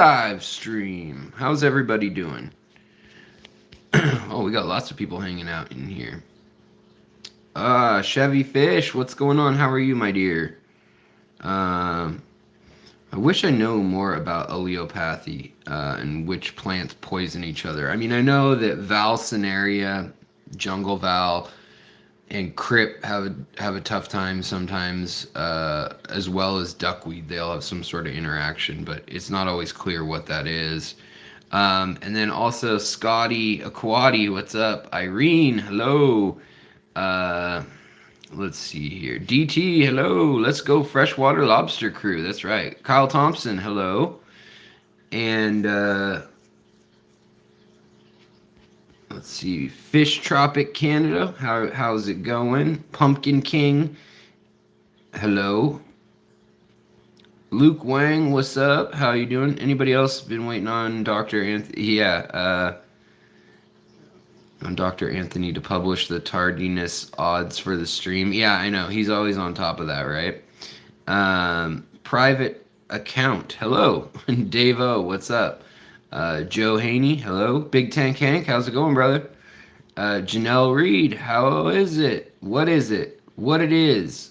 live stream. How's everybody doing? Oh, we got lots of people hanging out in here. Chevy Fish, what's going on? How are you, my dear? Um, I wish I know more about alleopathy and which plants poison each other. I mean, I know that Valsinaria, jungle val, and Crip have a tough time sometimes, as well as duckweed. They all have some sort of interaction, but it's not always clear what that is. And then also Scotty Aquati, what's up? Irene, hello. Uh, let's see here. DT, hello. Let's go freshwater lobster crew. That's right. Kyle Thompson, hello. And let's see. Fish Tropic Canada, how's it going? Pumpkin King, hello. Luke Wang, what's up? How you doing? Anybody else been waiting on Dr. Anthony? Yeah, on Dr. Anthony to publish the tardiness odds for the stream. Yeah, I know. He's always on top of that, right? Private account. Hello. Dave O, what's up? Joe Haney, hello. Big Tank Hank, how's it going, brother? Janelle Reed, how is it? What is it? What it is?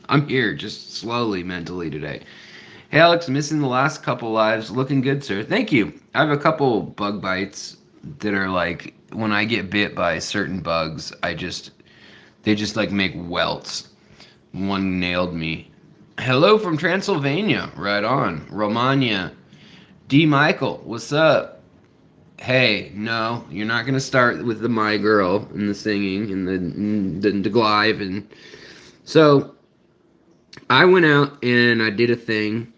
I'm here just slowly mentally today. Hey, Alex, missing the last couple lives. Looking good, sir. Thank you. I have a couple bug bites that are like, when I get bit by certain bugs, they just like make welts. One nailed me. Hello from Transylvania. Right on. Romania. D. Michael, what's up? Hey, no, you're not going to start with the My Girl and the singing and the Glive. And so I went out and I did a thing.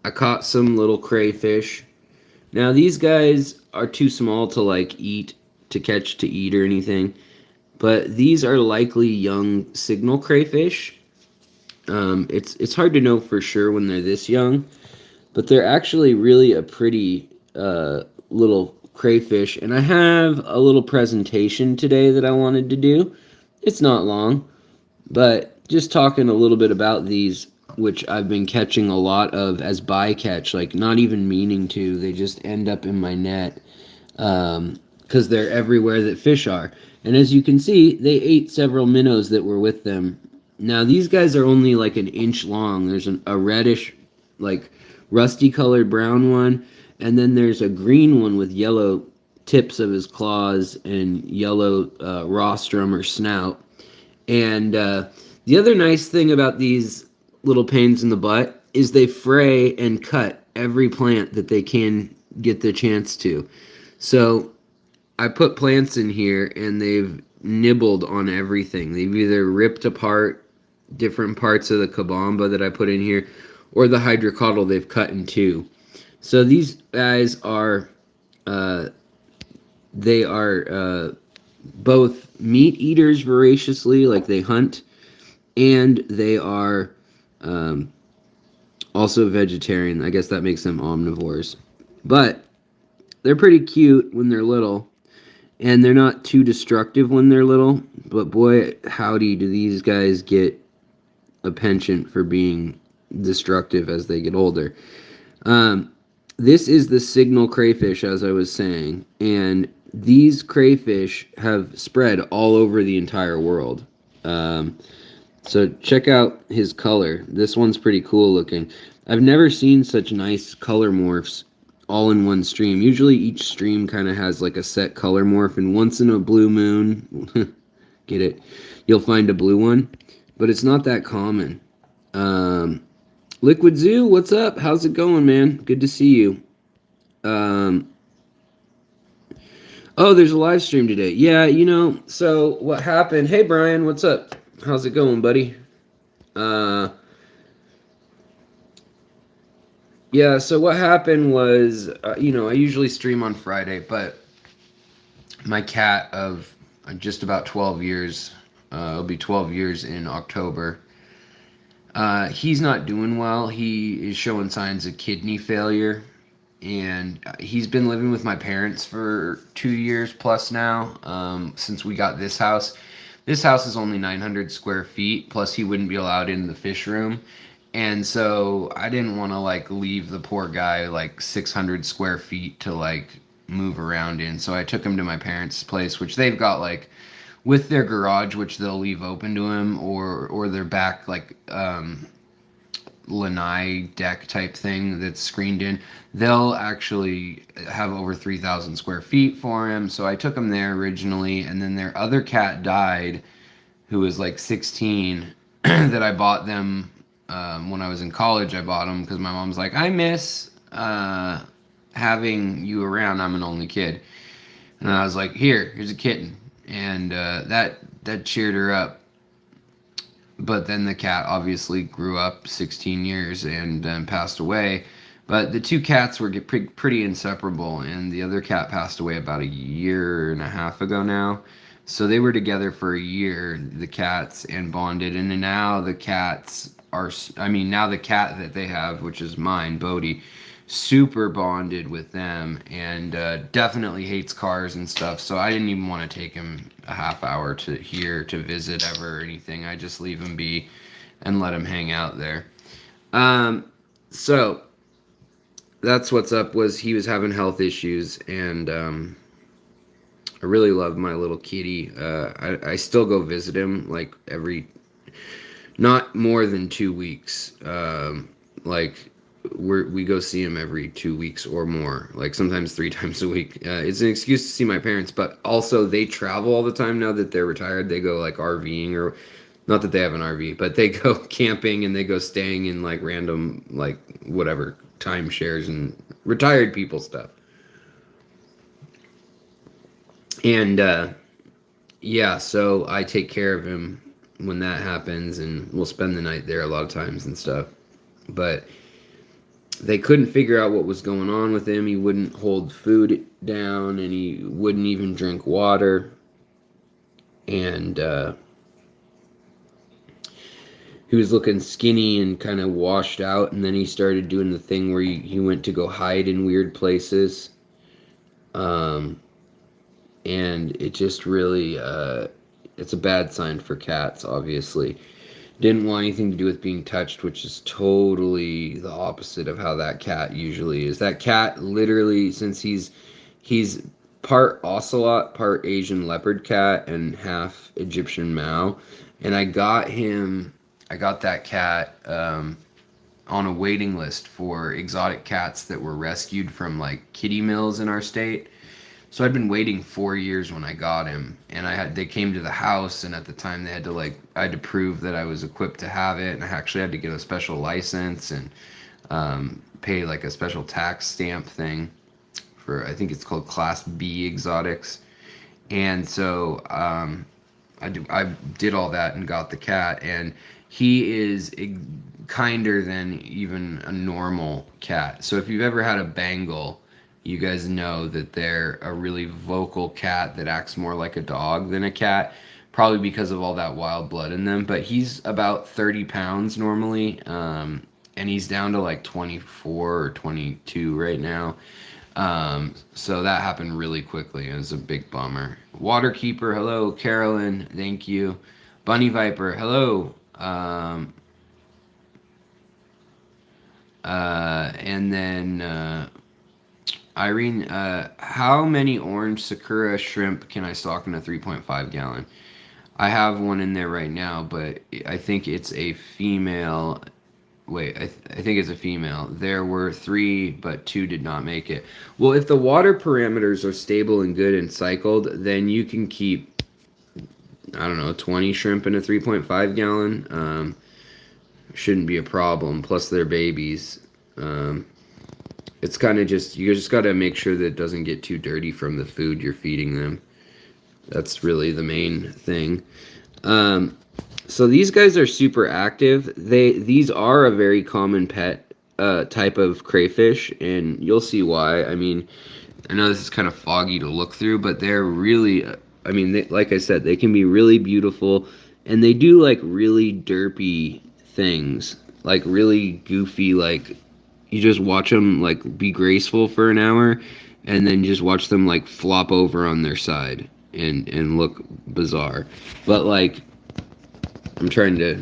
I caught some little crayfish. Now these guys are too small to like eat, to catch to eat or anything. But these are likely young signal crayfish. It's hard to know for sure when they're this young. But they're actually really a pretty little crayfish. And I have a little presentation today that I wanted to do. It's not long. But just talking a little bit about these, which I've been catching a lot of as bycatch, like not even meaning to. They just end up in my net because they're everywhere that fish are. And as you can see, they ate several minnows that were with them. Now, these guys are only like an inch long. There's a reddish, like rusty colored brown one, and then there's a green one with yellow tips of his claws and yellow rostrum or snout. And the other nice thing about these little pains in the butt is they fray and cut every plant that they can get the chance to. So I put plants in here and they've nibbled on everything. They've either ripped apart different parts of the kabamba that I put in here, or the hydrocotyle they've cut in two. So these guys are they are both meat eaters voraciously, like they hunt, and they are also vegetarian. I guess that makes them omnivores. But they're pretty cute when they're little, and they're not too destructive when they're little. But boy, howdy, do these guys get a penchant for being destructive as they get older. This is the signal crayfish, as I was saying, and these crayfish have spread all over the entire world. So check out his color. This one's pretty cool looking. I've never seen such nice color morphs all in one stream. Usually each stream kind of has like a set color morph, and once in a blue moon, get it, you'll find a blue one, but it's not that common. Liquid Zoo, what's up? How's it going, man? Good to see you. Oh, there's a live stream today. Yeah, so what happened? Hey, Brian, what's up? How's it going, buddy? Yeah, so what happened was, I usually stream on Friday, but my cat of just about 12 years, it'll be 12 years in October, he's not doing well. He is showing signs of kidney failure, and he's been living with my parents for 2 years plus now, since we got this house. This house is only 900 square feet, plus he wouldn't be allowed in the fish room. And so I didn't want to like leave the poor guy like 600 square feet to like move around in. So I took him to my parents' place, which they've got like with their garage, which they'll leave open to him, or their back like lanai deck type thing that's screened in. They'll actually have over 3,000 square feet for him. So I took him there originally, and then their other cat died, who was like 16, that I bought them when I was in college. I bought them because my mom's like, I miss having you around. I'm an only kid. And I was like, here's a kitten. And that cheered her up. But then the cat obviously grew up 16 years and passed away. But the two cats were pretty inseparable, and the other cat passed away about a year and a half ago now. So they were together for a year, the cats, and bonded. And now the cats are, now the cat that they have, which is mine, Bodhi, super bonded with them, and definitely hates cars and stuff. So I didn't even want to take him a half hour to here to visit ever or anything. I just leave him be and let him hang out there. So that's what's up. Was he was having health issues, and I really love my little kitty. I still go visit him like not more than 2 weeks. Like we go see him every 2 weeks or more, like sometimes 3 times a week. It's an excuse to see my parents, but also they travel all the time now that they're retired. They go like RVing, or not that they have an RV, but they go camping and they go staying in like random, like whatever, timeshares and retired people stuff. And yeah, so I take care of him when that happens, and we'll spend the night there a lot of times and stuff. But they couldn't figure out what was going on with him. He wouldn't hold food down, and he wouldn't even drink water. And he was looking skinny and kind of washed out, and then he started doing the thing where he went to go hide in weird places. And it just really, it's a bad sign for cats, obviously. Didn't want anything to do with being touched, which is totally the opposite of how that cat usually is. That cat literally, since he's part ocelot, part Asian leopard cat, and half Egyptian Mao, and I got that cat on a waiting list for exotic cats that were rescued from like kitty mills in our state. So I'd been waiting 4 years when I got him, and they came to the house, and at the time I had to prove that I was equipped to have it, and I actually had to get a special license and pay like a special tax stamp thing for, I think it's called Class B exotics. And so I did all that and got the cat, and he is kinder than even a normal cat. So if you've ever had a Bengal, you guys know that they're a really vocal cat that acts more like a dog than a cat, probably because of all that wild blood in them. But he's about 30 pounds normally, and he's down to like 24 or 22 right now. So that happened really quickly. It was a big bummer. Waterkeeper, hello. Carolyn, thank you. Bunny Viper, hello. And then Irene, how many orange Sakura shrimp can I stock in a 3.5 gallon? I have one in there right now, but I think it's a female. Wait, I think it's a female. There were 3, but 2 did not make it. Well, if the water parameters are stable and good and cycled, then you can keep, I don't know, 20 shrimp in a 3.5 gallon. Shouldn't be a problem. Plus, they're babies. It's kind of you just got to make sure that it doesn't get too dirty from the food you're feeding them. That's really the main thing. So these guys are super active. These are a very common pet type of crayfish, and you'll see why. I mean, I know this is kind of foggy to look through, but they're really, like I said, they can be really beautiful, and they do like really derpy things, like really goofy, like you just watch them like be graceful for an hour, and then just watch them like flop over on their side and look bizarre. But like, I'm trying to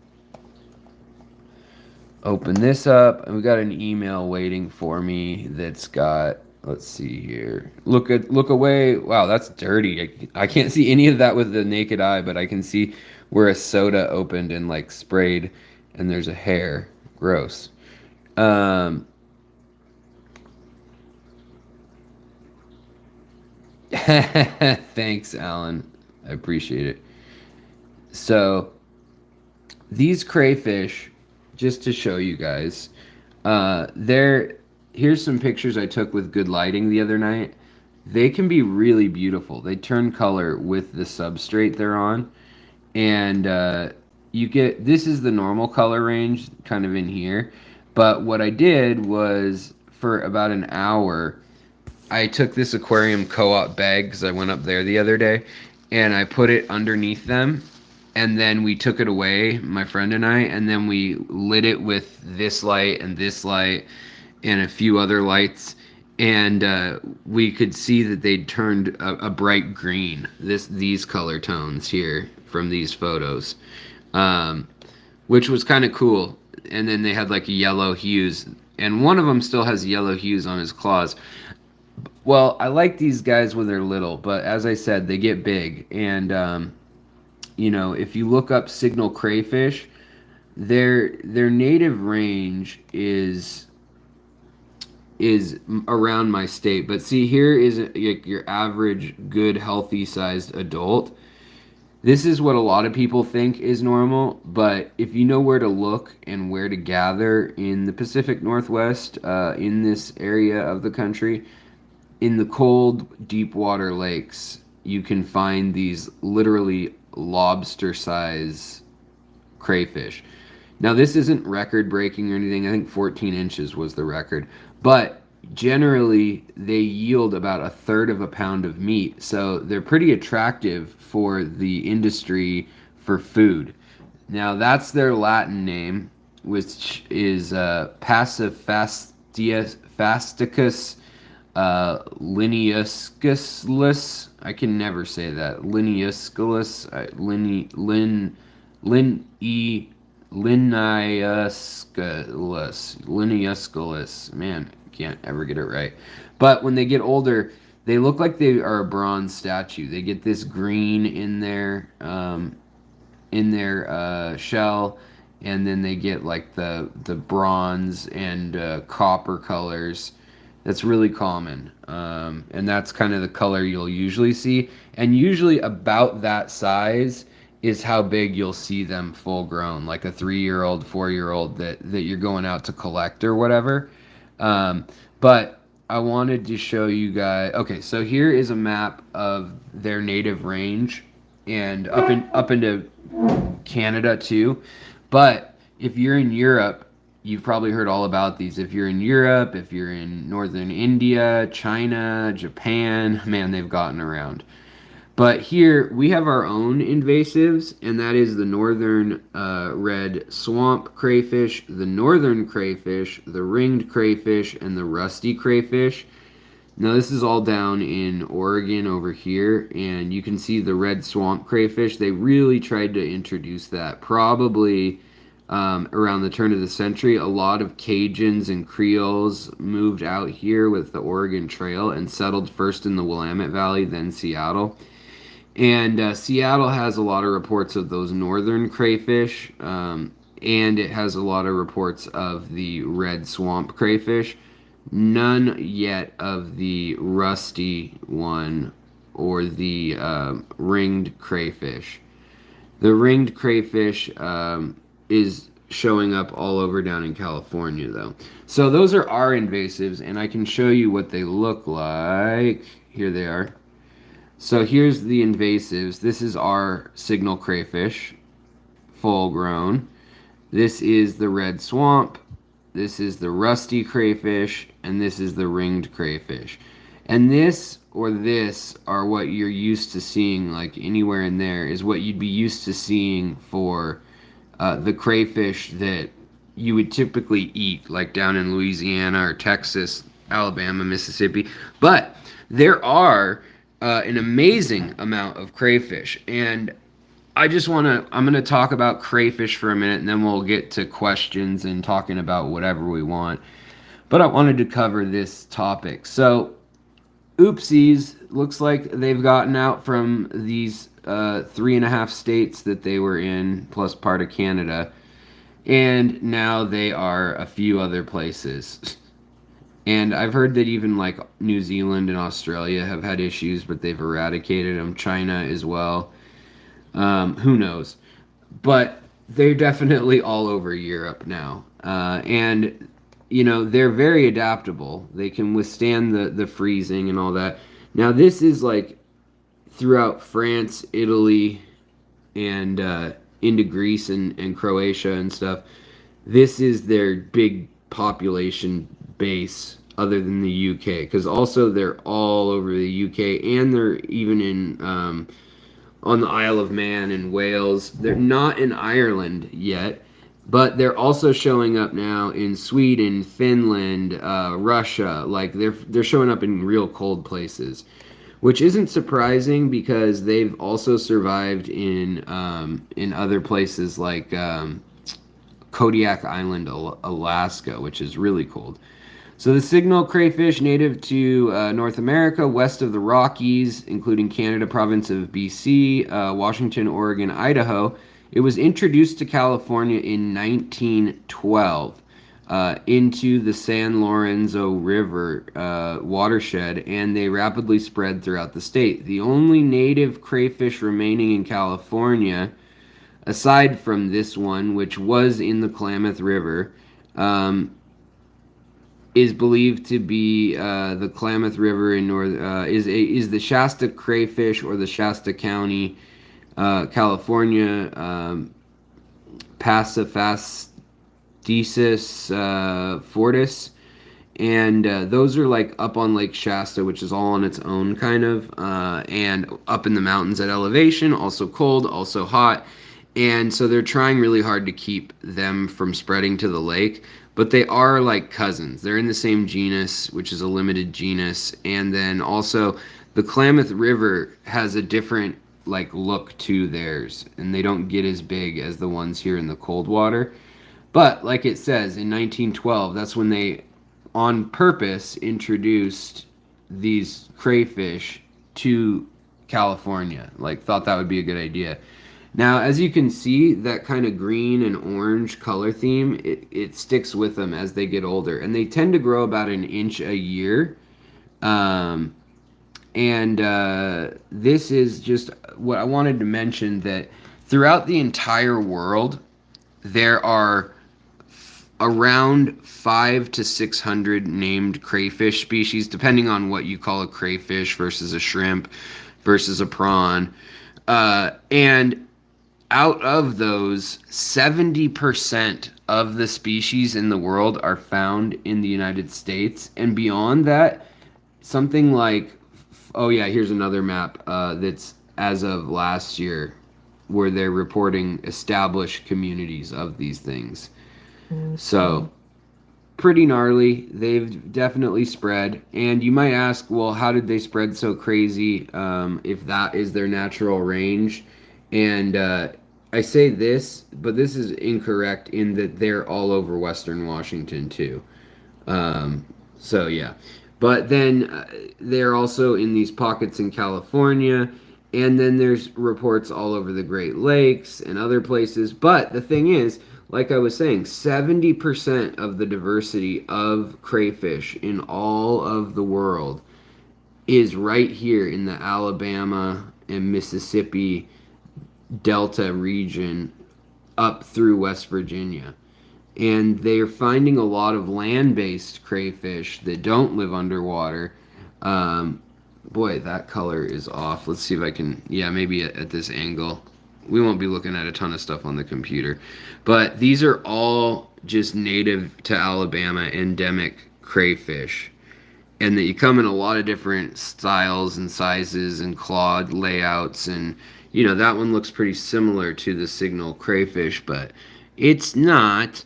Open this up, and we got an email waiting for me that's got, let's see here. Look away. Wow, that's dirty. I can't see any of that with the naked eye, but I can see where a soda opened and like sprayed, and there's a hair. Gross. Um, Thanks, Alan. I appreciate it. So, these crayfish, just to show you guys, they're here's some pictures I took with good lighting the other night. They can be really beautiful. They turn color with the substrate they're on, and you get this is the normal color range, kind of in here. But what I did was for about an hour, I took this aquarium co-op bag because I went up there the other day, and I put it underneath them, and then we took it away, my friend and I, and then we lit it with this light and a few other lights, and we could see that they'd turned a bright green. These color tones here from these photos, which was kind of cool. And then they had like yellow hues, and one of them still has yellow hues on his claws. Well, I like these guys when they're little, but as I said, they get big. And if you look up signal crayfish, their native range is around my state. But see, here is your average, good, healthy sized adult. This is what a lot of people think is normal, but if you know where to look and where to gather in the Pacific Northwest, in this area of the country, in the cold, deep water lakes, you can find these literally lobster size crayfish. Now, this isn't record breaking or anything. I think 14 inches was the record. But generally, they yield about a third of a pound of meat. So they're pretty attractive for the industry for food. Now, that's their Latin name, which is Passifasticus lineusculus. I can never say that. Lineusculus. Lineusculus. Man, can't ever get it right. But when they get older, they look like they are a bronze statue. They get this green in their shell, and then they get like the bronze and copper colors. That's really common, and that's kind of the color you'll usually see. And usually about that size is how big you'll see them full grown, like a 3-year-old, 4-year-old that you're going out to collect or whatever. But I wanted to show you guys. Okay, so here is a map of their native range, and up into Canada too. But if you're in Europe, you've probably heard all about these. If you're in Europe, if you're in northern India, China, Japan, man, they've gotten around. But here we have our own invasives, and that is the northern red swamp crayfish, the northern crayfish, the ringed crayfish, and the rusty crayfish. Now this is all down in Oregon over here, and you can see the red swamp crayfish. They really tried to introduce that probably around the turn of the century. A lot of Cajuns and Creoles moved out here with the Oregon Trail and settled first in the Willamette Valley, then Seattle. And Seattle has a lot of reports of those northern crayfish, and it has a lot of reports of the red swamp crayfish. None yet of the rusty one or the ringed crayfish. The ringed crayfish is showing up all over down in California, though. So those are our invasives, and I can show you what they look like. Here they are. So here's the invasives. This is our signal crayfish, full grown. This is the red swamp. This is the rusty crayfish, and this is the ringed crayfish. And this are what you're used to seeing, like anywhere in there, is what you'd be used to seeing for the crayfish that you would typically eat, like down in Louisiana or Texas, Alabama, Mississippi. But there are an amazing amount of crayfish, and I'm going to talk about crayfish for a minute and then we'll get to questions and talking about whatever we want. But I wanted to cover this topic. So, oopsies, looks like they've gotten out from these 3.5 states that they were in, plus part of Canada. And now they are a few other places. And I've heard that even like New Zealand and Australia have had issues, but they've eradicated them. China as well. Who knows? But they're definitely all over Europe now. And, they're very adaptable. They can withstand the freezing and all that. Now, this is like throughout France, Italy, and into Greece and Croatia and stuff. This is their big population base other than the UK, because also they're all over the UK and they're even in on the Isle of Man and Wales. They're not in Ireland yet, but they're also showing up now in Sweden, Finland, Russia. Like they're showing up in real cold places, which isn't surprising because they've also survived in other places like Kodiak Island, Alaska, which is really cold. So the signal crayfish, native to North America, west of the Rockies, including Canada, province of BC, Washington, Oregon, Idaho. It was introduced to California in 1912 into the San Lorenzo River watershed, and they rapidly spread throughout the state. The only native crayfish remaining in California, aside from this one, which was in the Klamath River, is believed to be the Klamath River in north is the Shasta crayfish, or the Shasta County, California, Pasiphastesis fortis, and those are like up on Lake Shasta, which is all on its own kind of, and up in the mountains at elevation, also cold, also hot. And so they're trying really hard to keep them from spreading to the lake, but they are like cousins. They're in the same genus, which is a limited genus. And then also the Klamath River has a different like look to theirs, and they don't get as big as the ones here in the cold water. But like it says, in 1912, that's when they on purpose introduced these crayfish to California. Like thought that would be a good idea. Now, as you can see, that kind of green and orange color theme, it sticks with them as they get older. And they tend to grow about an inch a year. This is just what I wanted to mention, that throughout the entire world, there are around 500 to 600 named crayfish species, depending on what you call a crayfish versus a shrimp versus a prawn. And out of those, 70% of the species in the world are found in the United States. And beyond that, something like, oh yeah, here's another map that's as of last year, where they're reporting established communities of these things. So, pretty gnarly. They've definitely spread. And you might ask, well, how did they spread so crazy if that is their natural range? And I say this, but this is incorrect in that they're all over Western Washington too. So yeah. But then they're also in these pockets in California. And then there's reports all over the Great Lakes and other places. But the thing is, like I was saying, 70% of the diversity of crayfish in all of the world is right here in the Alabama and Mississippi Delta region up through West Virginia. And they're finding a lot of land-based crayfish that don't live underwater. Boy, that color is off. Let's see if I can, yeah, maybe at this angle. We won't be looking at a ton of stuff on the computer. But these are all just native to Alabama endemic crayfish. And that you come in a lot of different styles and sizes and clawed layouts. And, that one looks pretty similar to the signal crayfish, but it's not.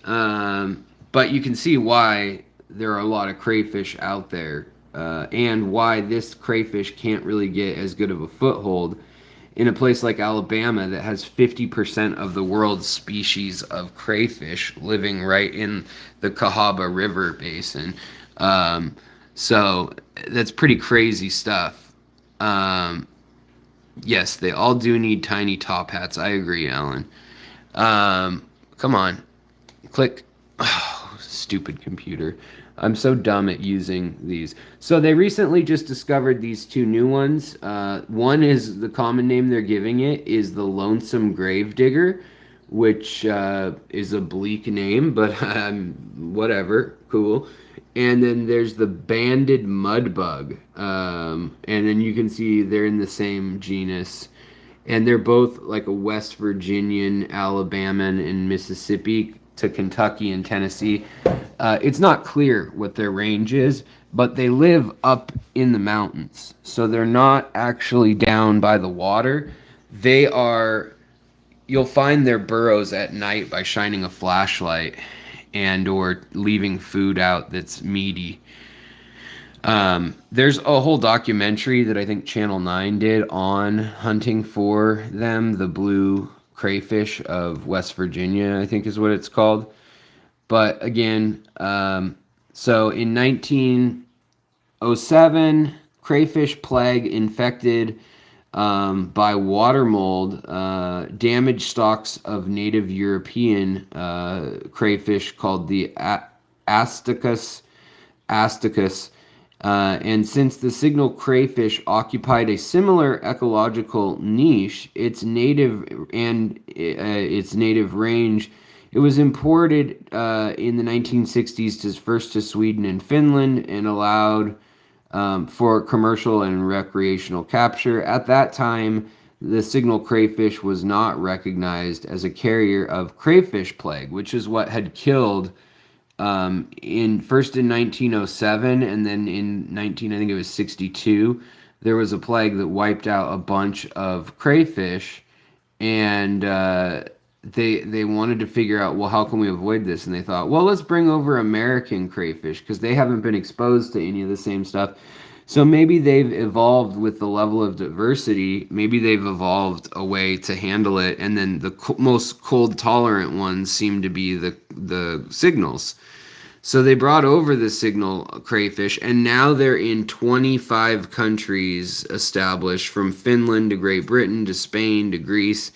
But you can see why there are a lot of crayfish out there. And why this crayfish can't really get as good of a foothold. in a place like Alabama that has 50% of the world's species of crayfish living right in the Cahaba River basin. So that's pretty crazy stuff. Yes, they all do need tiny top hats. I agree, Alan. Come on, click. Oh, stupid computer. I'm so dumb at using these. So they recently just discovered these two new ones. One is the common name they're giving it is the lonesome gravedigger, which is a bleak name, but whatever, cool. And then there's the banded mudbug, and then you can see they're in the same genus, and they're both like a West Virginian, Alabaman, and Mississippi to Kentucky and Tennessee. It's not clear what their range is, but they live up in the mountains, so they're not actually down by the water. They are. You'll find their burrows at night by shining a flashlight and or leaving food out that's meaty. There's a whole documentary that I think Channel 9 did on hunting for them, the blue crayfish of West Virginia, I think is what it's called. But again, so in 1907, crayfish plague infected by water mold damaged stocks of native European crayfish called the Asticus. And since the signal crayfish occupied a similar ecological niche, its native range, it was imported in the 1960s first to Sweden and Finland and allowed for commercial and recreational capture. At that time, the signal crayfish was not recognized as a carrier of crayfish plague, which is what had killed in 1907 and then in I think it was 62, there was a plague that wiped out a bunch of crayfish, and they wanted to figure out, well, how can we avoid this? And they thought, well, let's bring over American crayfish because they haven't been exposed to any of the same stuff. So maybe they've evolved with the level of diversity. Maybe they've evolved a way to handle it, and then the most cold tolerant ones seem to be the signals. So they brought over the signal crayfish, and now they're in 25 countries established, from Finland to Great Britain to Spain to Greece.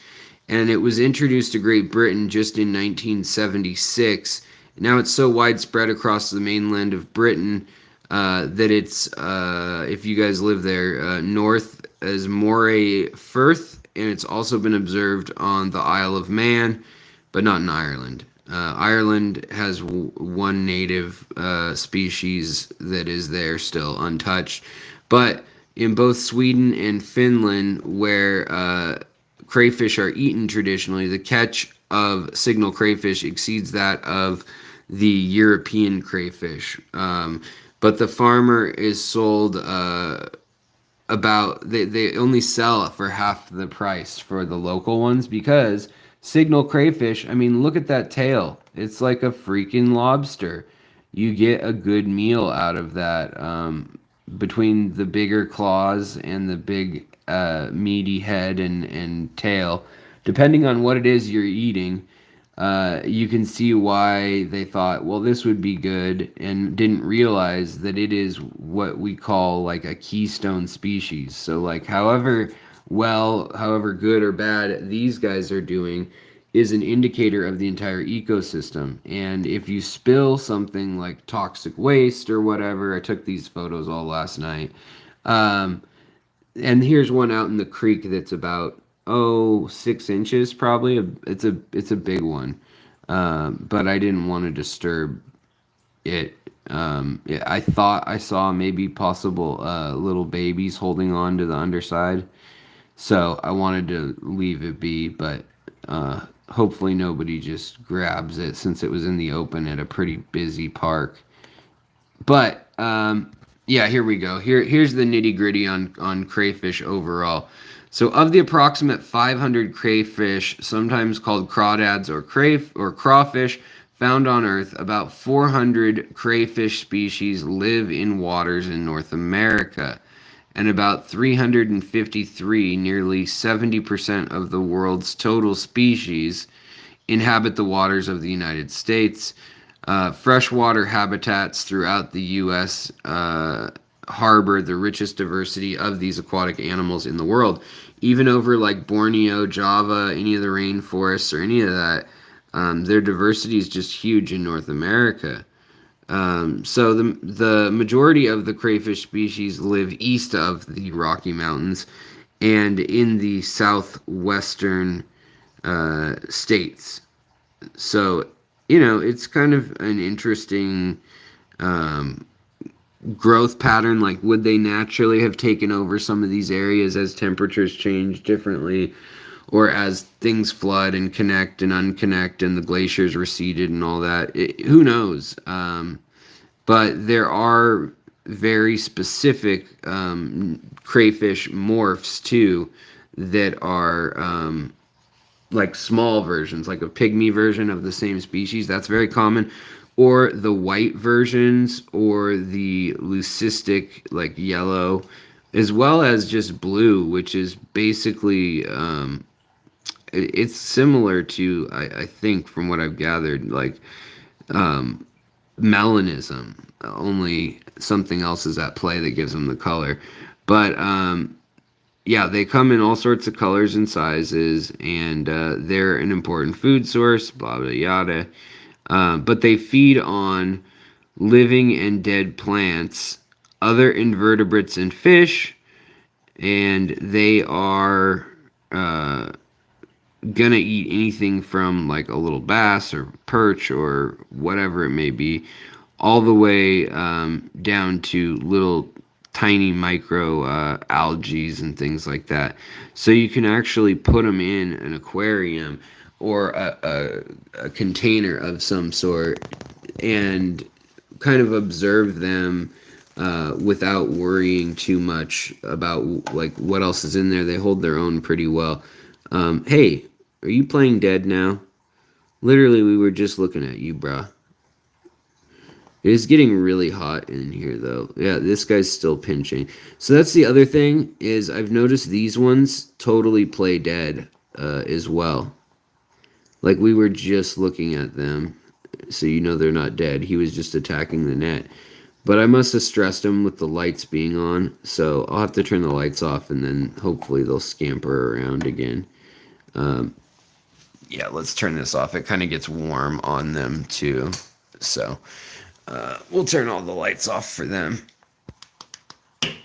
And it was introduced to Great Britain just in 1976. Now it's so widespread across the mainland of Britain that it's, if you guys live there, north as Moray Firth, and it's also been observed on the Isle of Man, but not in Ireland. Ireland has one native species that is there still untouched. But in both Sweden and Finland, where crayfish are eaten traditionally, the catch of signal crayfish exceeds that of the European crayfish. But the farmer is sold they only sell for half the price for the local ones, because signal crayfish, I mean, look at that tail. It's like a freaking lobster. You get a good meal out of that. Between the bigger claws and the big meaty head and tail, depending on what it is you're eating, you can see why they thought, well, this would be good, and didn't realize that it is what we call like a keystone species. So like however good or bad these guys are doing is an indicator of the entire ecosystem. And if you spill something like toxic waste or whatever, I took these photos all last night, and here's one out in the creek that's about 6 inches probably. It's a big one, but I didn't want to disturb it. I thought I saw maybe possible little babies holding on to the underside, so I wanted to leave it be, but hopefully nobody just grabs it since it was in the open at a pretty busy park. But yeah, here we go. Here's the nitty-gritty on crayfish overall. So of the approximate 500 crayfish, sometimes called crawdads or crawfish, found on Earth, about 400 crayfish species live in waters in North America. and about 353, nearly 70% of the world's total species, inhabit the waters of the United States. Freshwater habitats throughout the U.S. Harbor the richest diversity of these aquatic animals in the world. Even over like Borneo, Java, any of the rainforests or any of that, their diversity is just huge in North America. So the majority of the crayfish species live east of the Rocky Mountains and in the southwestern states. So, it's kind of an interesting growth pattern. Like, would they naturally have taken over some of these areas as temperatures change differently, or as things flood and connect and unconnect and the glaciers receded and all that? Who knows? But there are very specific crayfish morphs too that are like small versions, like a pygmy version of the same species. That's very common. Or the white versions, or the leucistic, like yellow, as well as just blue, which is basically it's similar to, I think, from what I've gathered, like melanism. Only something else is at play that gives them the color. But yeah, they come in all sorts of colors and sizes, and they're an important food source, blah, blah, yada. But they feed on living and dead plants, other invertebrates, and fish, and they are gonna eat anything from like a little bass or perch or whatever it may be, all the way down to little tiny micro algae and things like that. So you can actually put them in an aquarium or a container of some sort and kind of observe them without worrying too much about like what else is in there. They hold their own pretty well. Hey, are you playing dead now? Literally, we were just looking at you, bruh. It is getting really hot in here, though. Yeah, this guy's still pinching. So that's the other thing, is I've noticed these ones totally play dead as well. Like, we were just looking at them, so they're not dead. He was just attacking the net. But I must have stressed him with the lights being on, so I'll have to turn the lights off, and then hopefully they'll scamper around again. Yeah, let's turn this off. It kind of gets warm on them, too. So we'll turn all the lights off for them.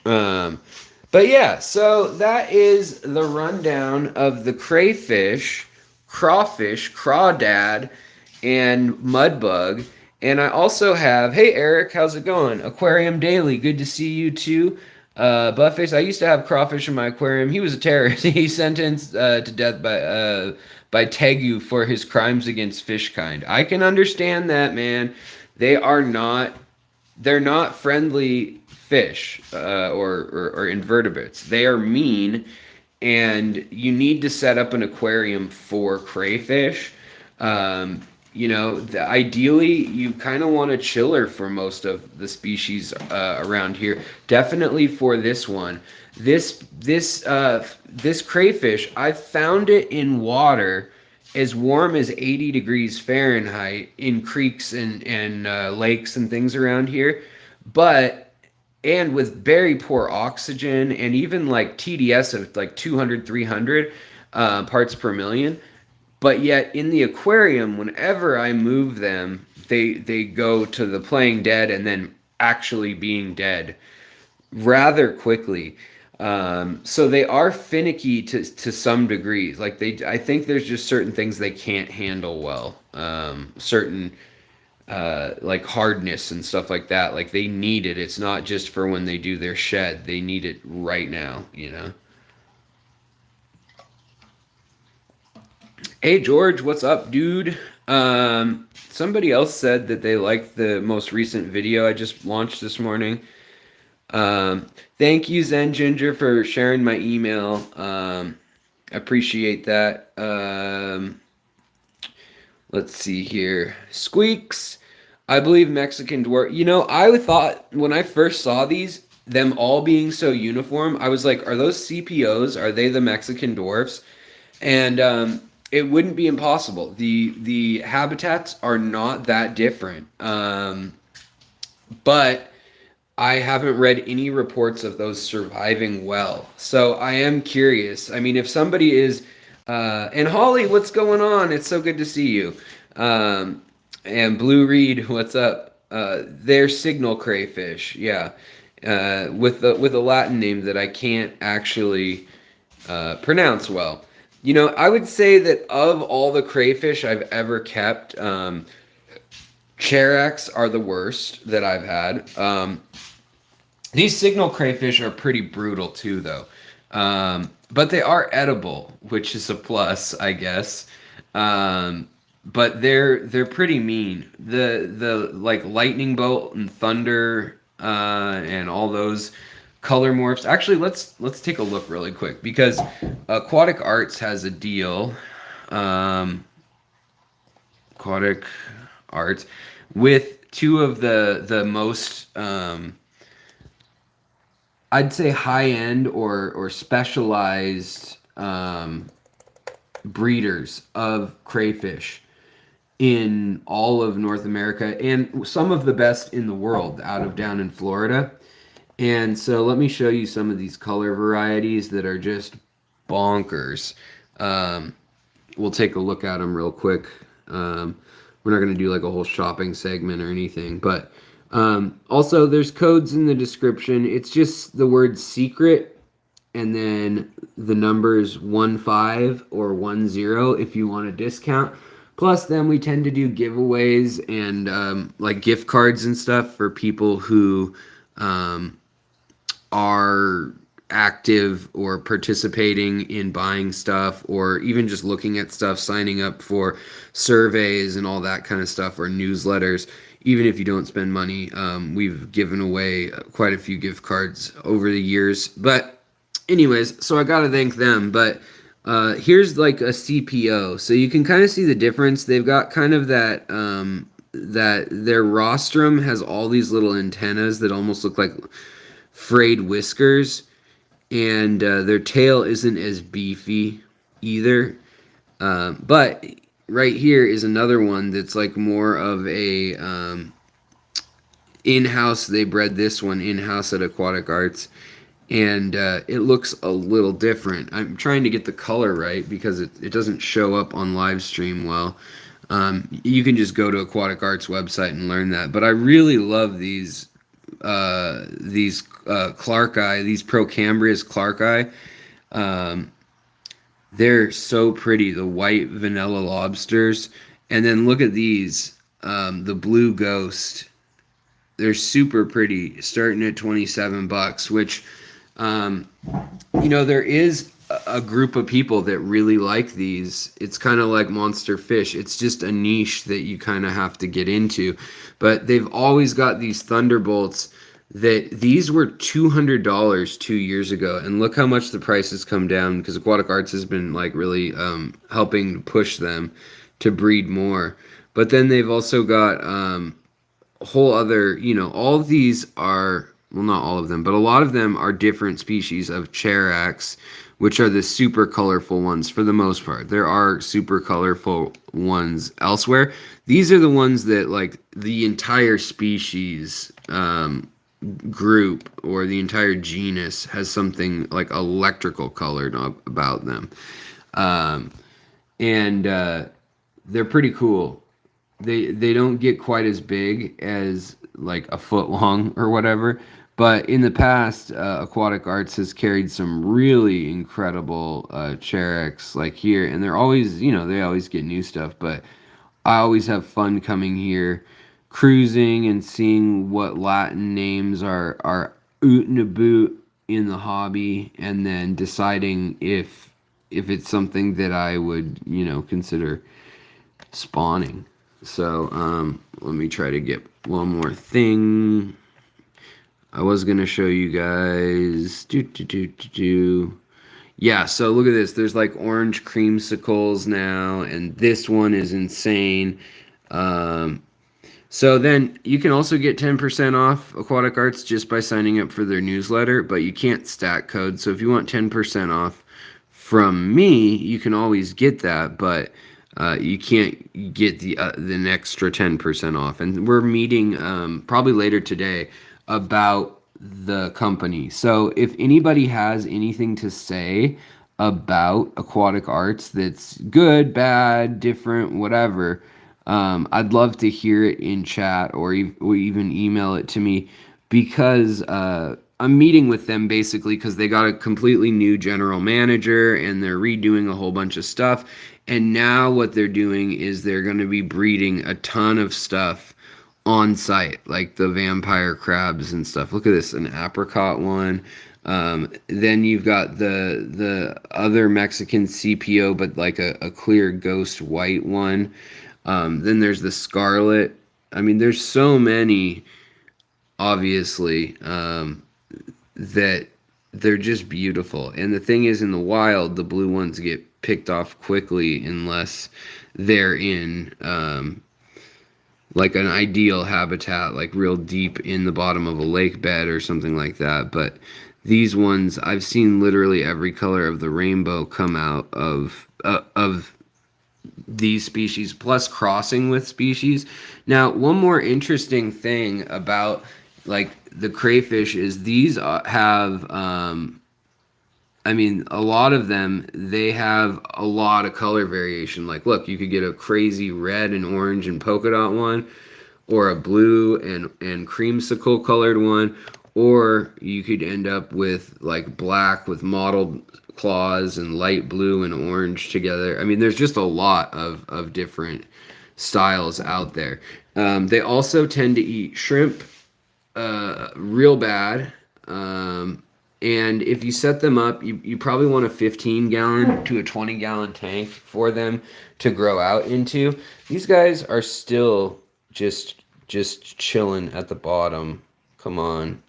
But yeah, so that is the rundown of the crayfish, crawfish, crawdad, and mudbug. And I also have, hey Eric, how's it going? Aquarium Daily, good to see you too. Buttface, I used to have crawfish in my aquarium. He was a terrorist. He's sentenced to death by Tegu for his crimes against fish kind. I can understand that, man. They're not friendly fish or invertebrates. They are mean, and you need to set up an aquarium for crayfish. Ideally, you kind of want a chiller for most of the species around here. Definitely for this one. This crayfish, I found it in water as warm as 80 degrees Fahrenheit in creeks and lakes and things around here, and with very poor oxygen and even like TDS of like 200, 300 parts per million. But yet in the aquarium, whenever I move them, they go to the playing dead and then actually being dead rather quickly. So they are finicky to some degrees. Like I think there's just certain things they can't handle well. Certain like hardness and stuff like that. Like they need it. It's not just for when they do their shed. They need it right now, Hey George, what's up, dude? Somebody else said that they liked the most recent video I just launched this morning. Thank you, Zen Ginger, for sharing my email. I appreciate that. Let's see here. Squeaks. I believe Mexican dwarf. I thought when I first saw these, them all being so uniform, I was like, are those CPOs? Are they the Mexican dwarfs? And it wouldn't be impossible. The habitats are not that different, but I haven't read any reports of those surviving well. So I am curious. I mean, if somebody is, and Holly, what's going on? It's so good to see you. And Blue Reed, what's up? They're signal crayfish, yeah, with a Latin name that I can't actually pronounce well. You know, I would say that of all the crayfish I've ever kept, Cherax are the worst that I've had. These signal crayfish are pretty brutal too, though. But they are edible, which is a plus, I guess. But they're pretty mean. The like lightning bolt and thunder and all those color morphs. Actually, let's take a look really quick because Aquatic Arts has a deal. Aquatic Arts with two of the most I'd say high end or specialized breeders of crayfish in all of North America and some of the best in the world out of down in Florida. And so let me show you some of these color varieties that are just bonkers. We'll take a look at them real quick. We're not going to do like a whole shopping segment or anything, but also there's codes in the description. It's just the word secret and then the numbers 15 or 10 if you want a discount. Plus, then we tend to do giveaways and like gift cards and stuff for people who are active or participating in buying stuff or even just looking at stuff, signing up for surveys and all that kind of stuff or newsletters. Even if you don't spend money, we've given away quite a few gift cards over the years. But anyways, so I got to thank them. But here's like a CPO. So you can kind of see the difference. They've got kind of that that their rostrum has all these little antennas that almost look like frayed whiskers, and their tail isn't as beefy either. But right here is another one that's like more of a in-house. They bred this one in-house at Aquatic Arts, and it looks a little different. I'm trying to get the color right because it doesn't show up on live stream well. You can just go to Aquatic Arts website and learn that. But I really love these Clarkii, these Procambrias Clarkii. They're so pretty, the white vanilla lobsters. And then look at these, the blue ghost. They're super pretty, starting at $27, which, you know, there is a group of people that really like these. It's kind of like monster fish. It's just a niche that you kind of have to get into. But they've always got these thunderbolts that these were $200 2 years ago. And look how much the price has come down because Aquatic Arts has been like really helping push them to breed more. But then they've also got a whole other, you know, all of these are, well, not all of them, but a lot of them are different species of Cherax, which are the super colorful ones for the most part. There are super colorful ones elsewhere. These are the ones that like the entire species group or the entire genus has something like electrical colored about them. And they're pretty cool. They don't get quite as big as like a foot long or whatever. But in the past, Aquatic Arts has carried some really incredible Cherax like here. And they're always, you know, they always get new stuff. But I always have fun coming here, cruising and seeing what Latin names are oot and about in the hobby. And then deciding if it's something that I would, you know, consider spawning. So let me try to get one more thing. I was going to show you guys. Yeah, so look at this. There's like orange creamsicles now, and this one is insane. So then you can also get 10% off Aquatic Arts just by signing up for their newsletter, but you can't stack code. So if you want 10% off from me, you can always get that, but you can't get the extra 10% off. And we're meeting probably later today about the company. So if anybody has anything to say about Aquatic Arts that's good, bad, different, whatever, I'd love to hear it in chat or even email it to me, because I'm meeting with them basically because they got a completely new general manager and they're redoing a whole bunch of stuff. And now what they're doing is they're going to be breeding a ton of stuff on site, like the vampire crabs and stuff. Look at this, an apricot one. Then you've got the other Mexican CPO, but like a clear ghost white one. Then there's the scarlet. I mean, there's so many, obviously, that they're just beautiful. And the thing is, in the wild, the blue ones get picked off quickly unless they're in like an ideal habitat, like real deep in the bottom of a lake bed or something like that. But these ones, I've seen literally every color of the rainbow come out of these species, plus crossing with species. Now, one more interesting thing about like the crayfish is these have I mean, a lot of them, they have a lot of color variation. Like, look, you could get a crazy red and orange and polka dot one, or a blue and creamsicle colored one, or you could end up with like black with mottled claws and light blue and orange together. I mean, there's just a lot of different styles out there. They also tend to eat shrimp real bad. And if you set them up, you probably want a 15-gallon to a 20-gallon tank for them to grow out into. These guys are still just chilling at the bottom. Come on.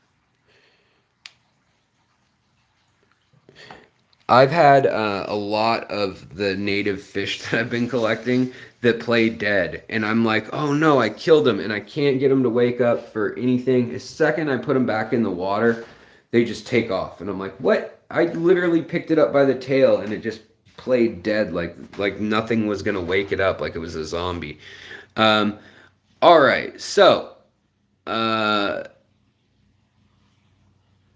I've had a lot of the native fish that I've been collecting that play dead. And I'm like, oh no, I killed them and I can't get them to wake up for anything. The second I put them back in the water, they just take off. And I'm like, what? I literally picked it up by the tail and it just played dead like nothing was going to wake it up, like it was a zombie. All right, so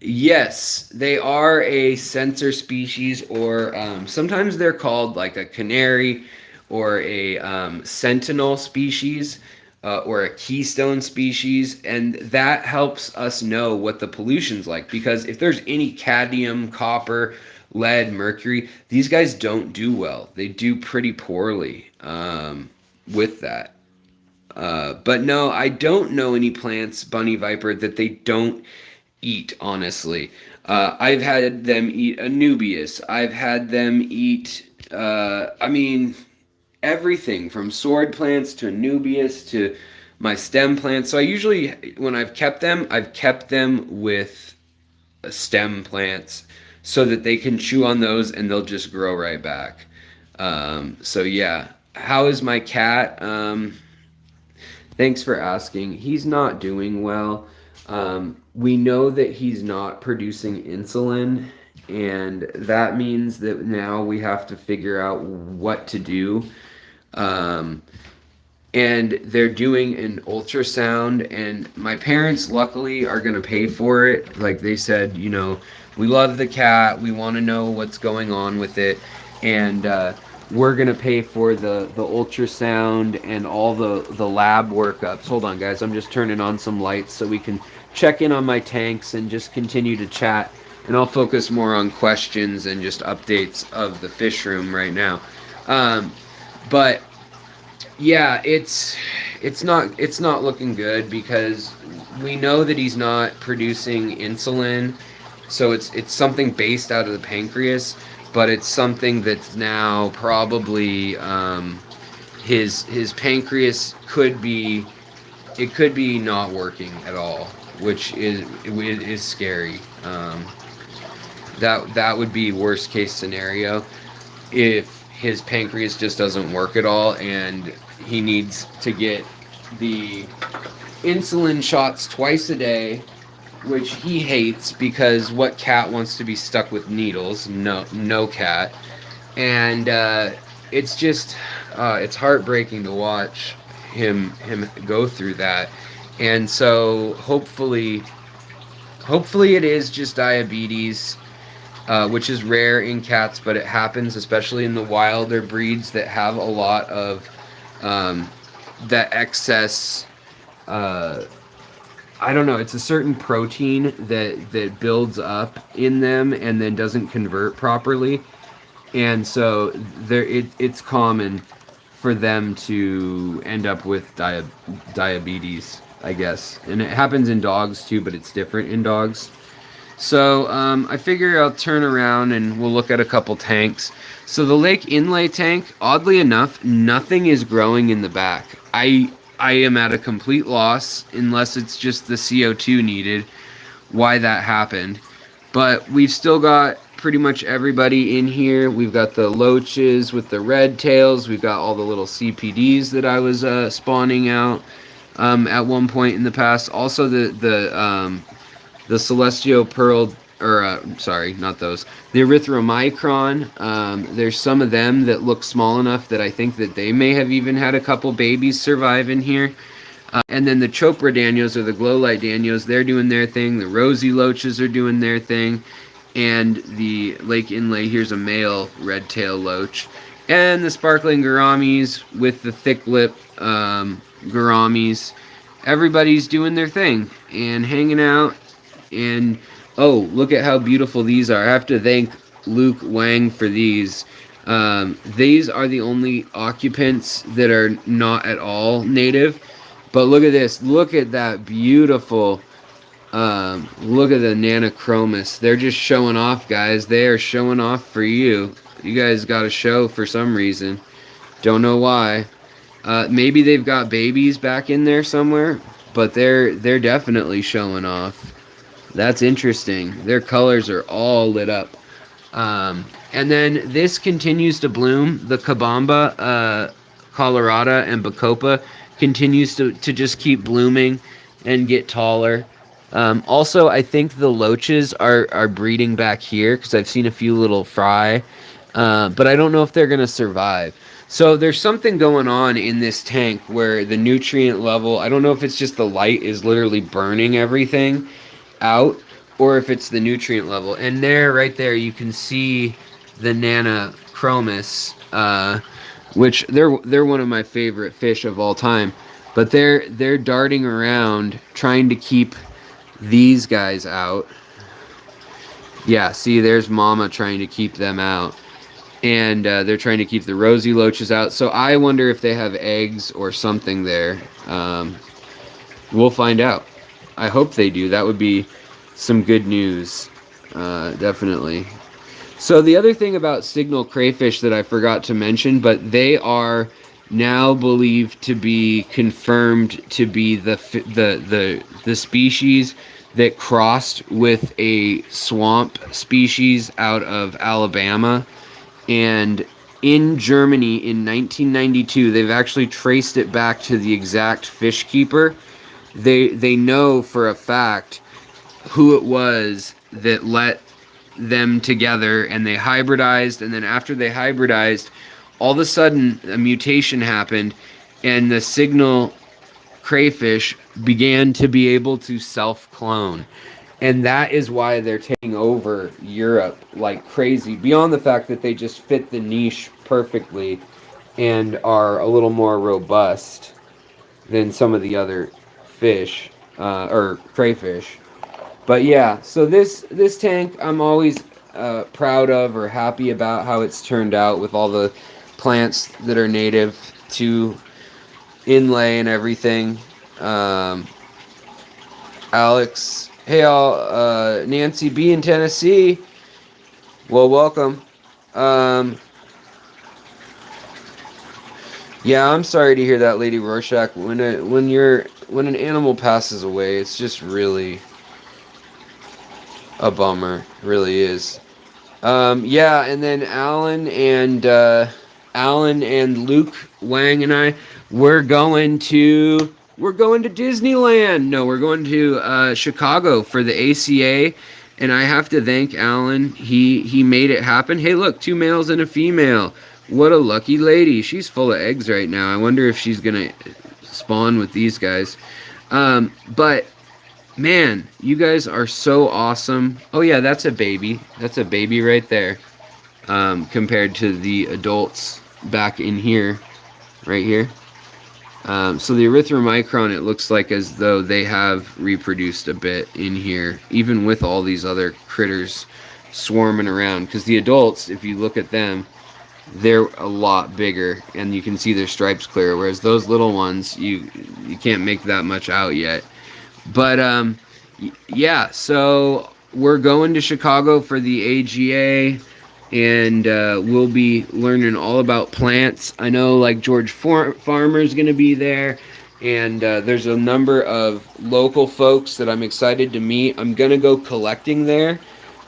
yes, they are a sensor species, or sometimes they're called like a canary or a sentinel species. Or a keystone species, and that helps us know what the pollution's like, because if there's any cadmium, copper, lead, mercury, these guys don't do well. They do pretty poorly with that. But no, I don't know any plants, bunny viper, that they don't eat, honestly. I've had them eat Anubias. I've had them eat, I mean, everything from sword plants to Anubias to my stem plants. So I usually, when I've kept them with stem plants so that they can chew on those and they'll just grow right back. So yeah, how is my cat? Thanks for asking. He's not doing well. We know that he's not producing insulin, and that means that now we have to figure out what to do. And they're doing an ultrasound, and my parents luckily are going to pay for it. Like they said, you know, we love the cat, we want to know what's going on with it, and we're going to pay for the ultrasound and all the lab workups. Hold on, guys, I'm just turning on some lights so we can check in on my tanks and just continue to chat, and I'll focus more on questions and just updates of the fish room right now. But yeah, it's not looking good, because we know that he's not producing insulin, so it's something based out of the pancreas, but it's something that's now probably his pancreas could be not working at all, which is scary. That would be worst case scenario if his pancreas just doesn't work at all and he needs to get the insulin shots twice a day, which he hates because what cat wants to be stuck with needles? No cat. And it's just it's heartbreaking to watch him go through that. And so hopefully it is just diabetes, which is rare in cats, but it happens especially in the wilder breeds that have a lot of that excess. I don't know. It's a certain protein that builds up in them and then doesn't convert properly, and so it's common for them to end up with diabetes, I guess. And it happens in dogs too, but it's different in dogs. So I figure I'll turn around and we'll look at a couple tanks. So the lake inlay tank, oddly enough, nothing is growing in the back. I am at a complete loss, unless it's just the CO2 needed, why that happened. But we've still got pretty much everybody in here. We've got the loaches with the red tails. We've got all the little CPDs that I was spawning out at one point in the past. Also the Celestio Pearl, or sorry, not those. The Erythromicron. There's some of them that look small enough that I think that they may have even had a couple babies survive in here. And then the Chopra Danios or the Glow Light Danios, they're doing their thing. The Rosy Loaches are doing their thing. And the Lake Inlay, here's a male red tail loach. And the Sparkling Gouramis with the thick lip Gouramis. Everybody's doing their thing and hanging out. And oh, look at how beautiful these are. I have to thank Luke Wang for these. These are the only occupants that are not at all native. But look at this. Look at that beautiful. Look at the Nanochromis. They're just showing off, guys. They are showing off for you. You guys got a show for some reason. Don't know why. Maybe they've got babies back in there somewhere. But they're definitely showing off. That's interesting. Their colors are all lit up. And then this continues to bloom. The Kabamba, Colorada, and Bacopa continues to just keep blooming and get taller. Also, I think the loaches are breeding back here because I've seen a few little fry. But I don't know if they're going to survive. So there's something going on in this tank where the nutrient level, I don't know if it's just the light is literally burning everything out or if it's the nutrient level. And there, right there, you can see the Nanochromis, which they're one of my favorite fish of all time. But they're darting around trying to keep these guys out. Yeah, see, there's Mama trying to keep them out. And they're trying to keep the rosy loaches out. So I wonder if they have eggs or something there. We'll find out. I hope they do. That would be some good news. Definitely. So the other thing about signal crayfish that I forgot to mention, but they are now believed to be confirmed to be the species that crossed with a swamp species out of Alabama. And in Germany in 1992, they've actually traced it back to the exact fish keeper. They know for a fact who it was that let them together, and they hybridized, and then after they hybridized, all of a sudden a mutation happened, and the signal crayfish began to be able to self-clone. And that is why they're taking over Europe like crazy, beyond the fact that they just fit the niche perfectly and are a little more robust than some of the other fish, or crayfish. But yeah, so this tank I'm always proud of or happy about how it's turned out with all the plants that are native to inlay and everything. Alex, hey all, Nancy B in Tennessee. Well, welcome. Yeah, I'm sorry to hear that, Lady Rorschach. When an animal passes away, it's just really a bummer. It really is. Yeah, and then Alan and Luke Wang and I, we're going to we're going to Disneyland. No, we're going to Chicago for the ACA, and I have to thank Alan. He made it happen. Hey, look, 2 males and a female. What a lucky lady. She's full of eggs right now. I wonder if she's gonna spawn with these guys. But man, you guys are so awesome. Oh yeah, that's a baby. That's a baby right there. Compared to the adults back in here, right here. So the erythromicron, it looks like as though they have reproduced a bit in here, even with all these other critters swarming around. Because the adults, if you look at them, they're a lot bigger, and you can see their stripes clear. Whereas those little ones, you can't make that much out yet. But yeah, so we're going to Chicago for the AGA. And we'll be learning all about plants. I know like George Farmer's going to be there, and there's a number of local folks that I'm excited to meet. I'm going to go collecting there,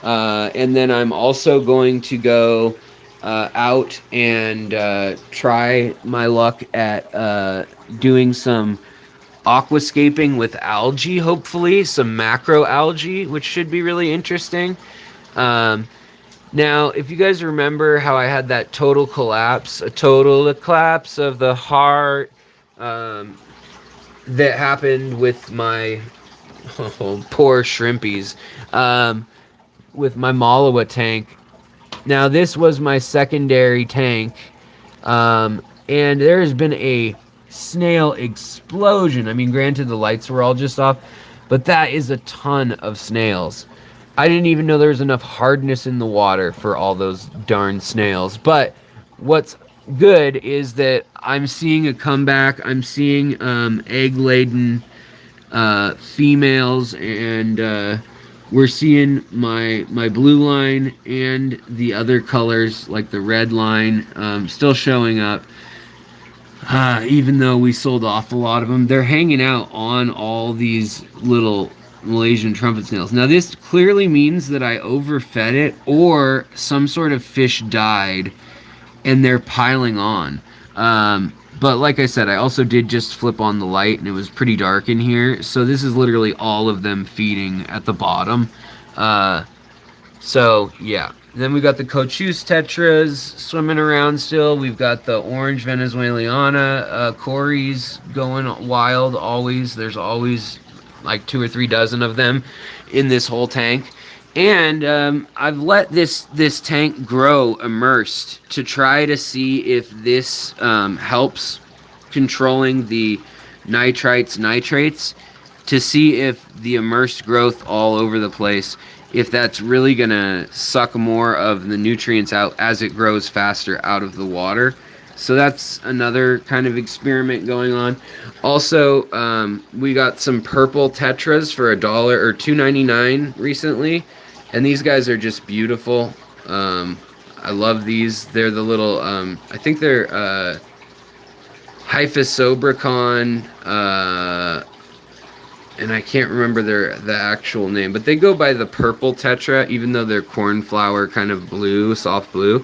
and then I'm also going to go out and try my luck at doing some aquascaping with algae, hopefully some macro algae, which should be really interesting. Now, if you guys remember how I had that total collapse of the heart that happened with my poor shrimpies, with my Malawa tank. Now, this was my secondary tank, and there has been a snail explosion. I mean, granted, the lights were all just off, but that is a ton of snails. I didn't even know there was enough hardness in the water for all those darn snails. But what's good is that I'm seeing a comeback. I'm seeing egg-laden females, and we're seeing my blue line and the other colors, like the red line, still showing up. Even though we sold off a lot of them, they're hanging out on all these little Malaysian trumpet snails. Now this clearly means that I overfed it, or some sort of fish died and they're piling on. But like I said, I also did just flip on the light and it was pretty dark in here. So this is literally all of them feeding at the bottom. So yeah. Then we've got the Cochuse tetras swimming around still. We've got the orange Venezuelana Cories going wild always. There's always like 2 or 3 dozen of them in this whole tank. And I've let this tank grow immersed to try to see if this helps controlling the nitrates, to see if the immersed growth all over the place, if that's really going to suck more of the nutrients out as it grows faster out of the water. So that's another kind of experiment going on. Also, we got some purple tetras for $1 or $2.99 recently, and these guys are just beautiful. I love these. They're the little, I think they're Hyphosobricon, and I can't remember the actual name, but they go by the purple tetra, even though they're cornflower kind of blue, soft blue.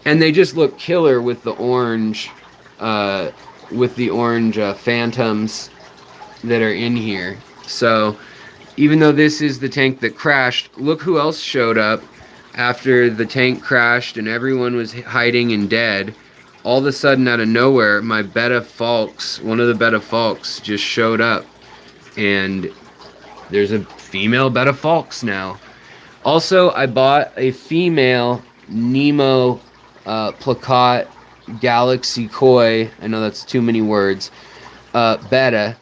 And they just look killer with the orange, phantoms that are in here. So, even though this is the tank that crashed, look who else showed up after the tank crashed and everyone was hiding and dead. All of a sudden, out of nowhere, my betta falx, one of the betta falx, just showed up. And there's a female betta falx now. Also, I bought a female Nemo placat galaxy koi. I know that's too many words. Betta.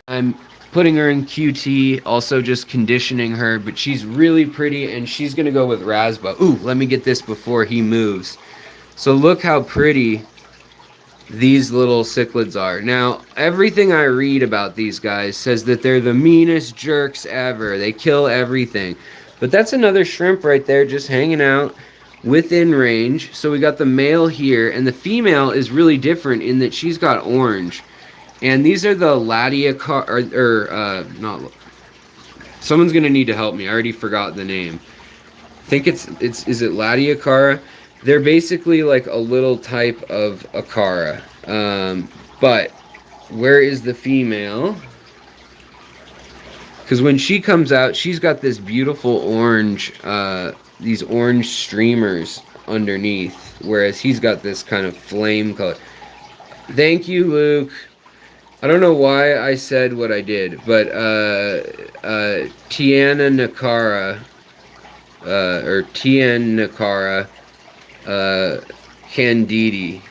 I'm putting her in QT, also just conditioning her, but she's really pretty, and she's going to go with Rasba. Ooh, let me get this before he moves. So look how pretty these little cichlids are. Now, everything I read about these guys says that they're the meanest jerks ever. They kill everything. But that's another shrimp right there just hanging out within range. So we got the male here, and the female is really different in that she's got orange. And these are the not. Someone's gonna need to help me. I already forgot the name. I think is it Latiacara? They're basically like a little type of Acara, but Where is the female? Because when she comes out, she's got this beautiful orange, these orange streamers underneath, whereas he's got this kind of flame color. Thank you, Luke. I don't know why I said what I did, but Tiana Nakara, or Tian Nakara, Candidi,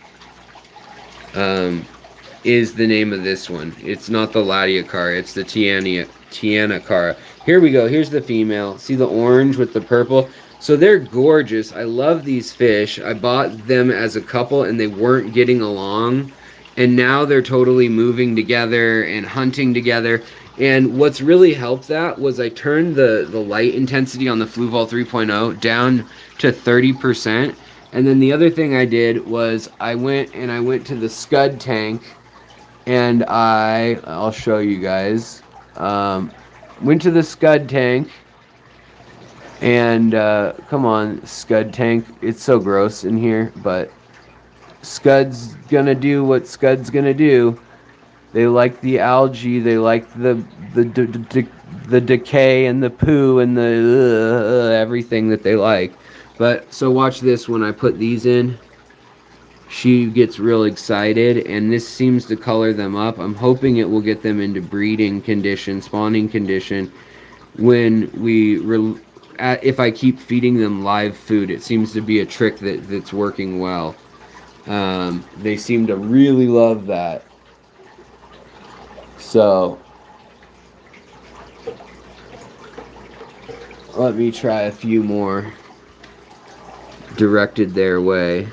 is the name of this one. It's not the Latiacara, it's the Tianacara. Here we go. Here's the female. See the orange with the purple? So they're gorgeous. I love these fish. I bought them as a couple and they weren't getting along. And now they're totally moving together and hunting together. And what's really helped that was I turned the light intensity on the Fluval 3.0 down to 30%. And then the other thing I did was I went to the Scud tank, and I'll show you guys. Went to the Scud tank, and come on, Scud tank. It's so gross in here, but Scud's gonna do what Scud's gonna do. They like the algae. They like the decay and the poo and the everything that they like. But so watch this when I put these in. She gets real excited, and this seems to color them up. I'm hoping it will get them into breeding condition, spawning condition. When if I keep feeding them live food, it seems to be a trick that's working well. They seem to really love that. So let me try a few more directed their way.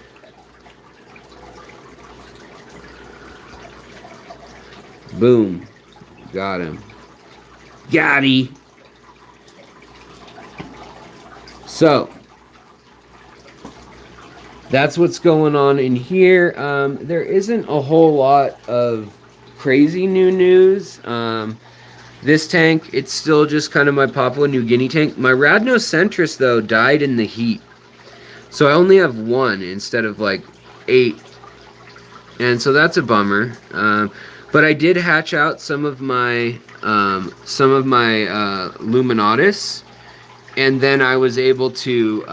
Boom. Got him. Got he. So that's what's going on in here. There isn't a whole lot of crazy new news. This tank, it's still just kind of my Papua New Guinea tank. My Rhamnocentris, though, died in the heat. So I only have one instead of like 8. And so that's a bummer. But I did hatch out some of my Luminatus, and then I was able to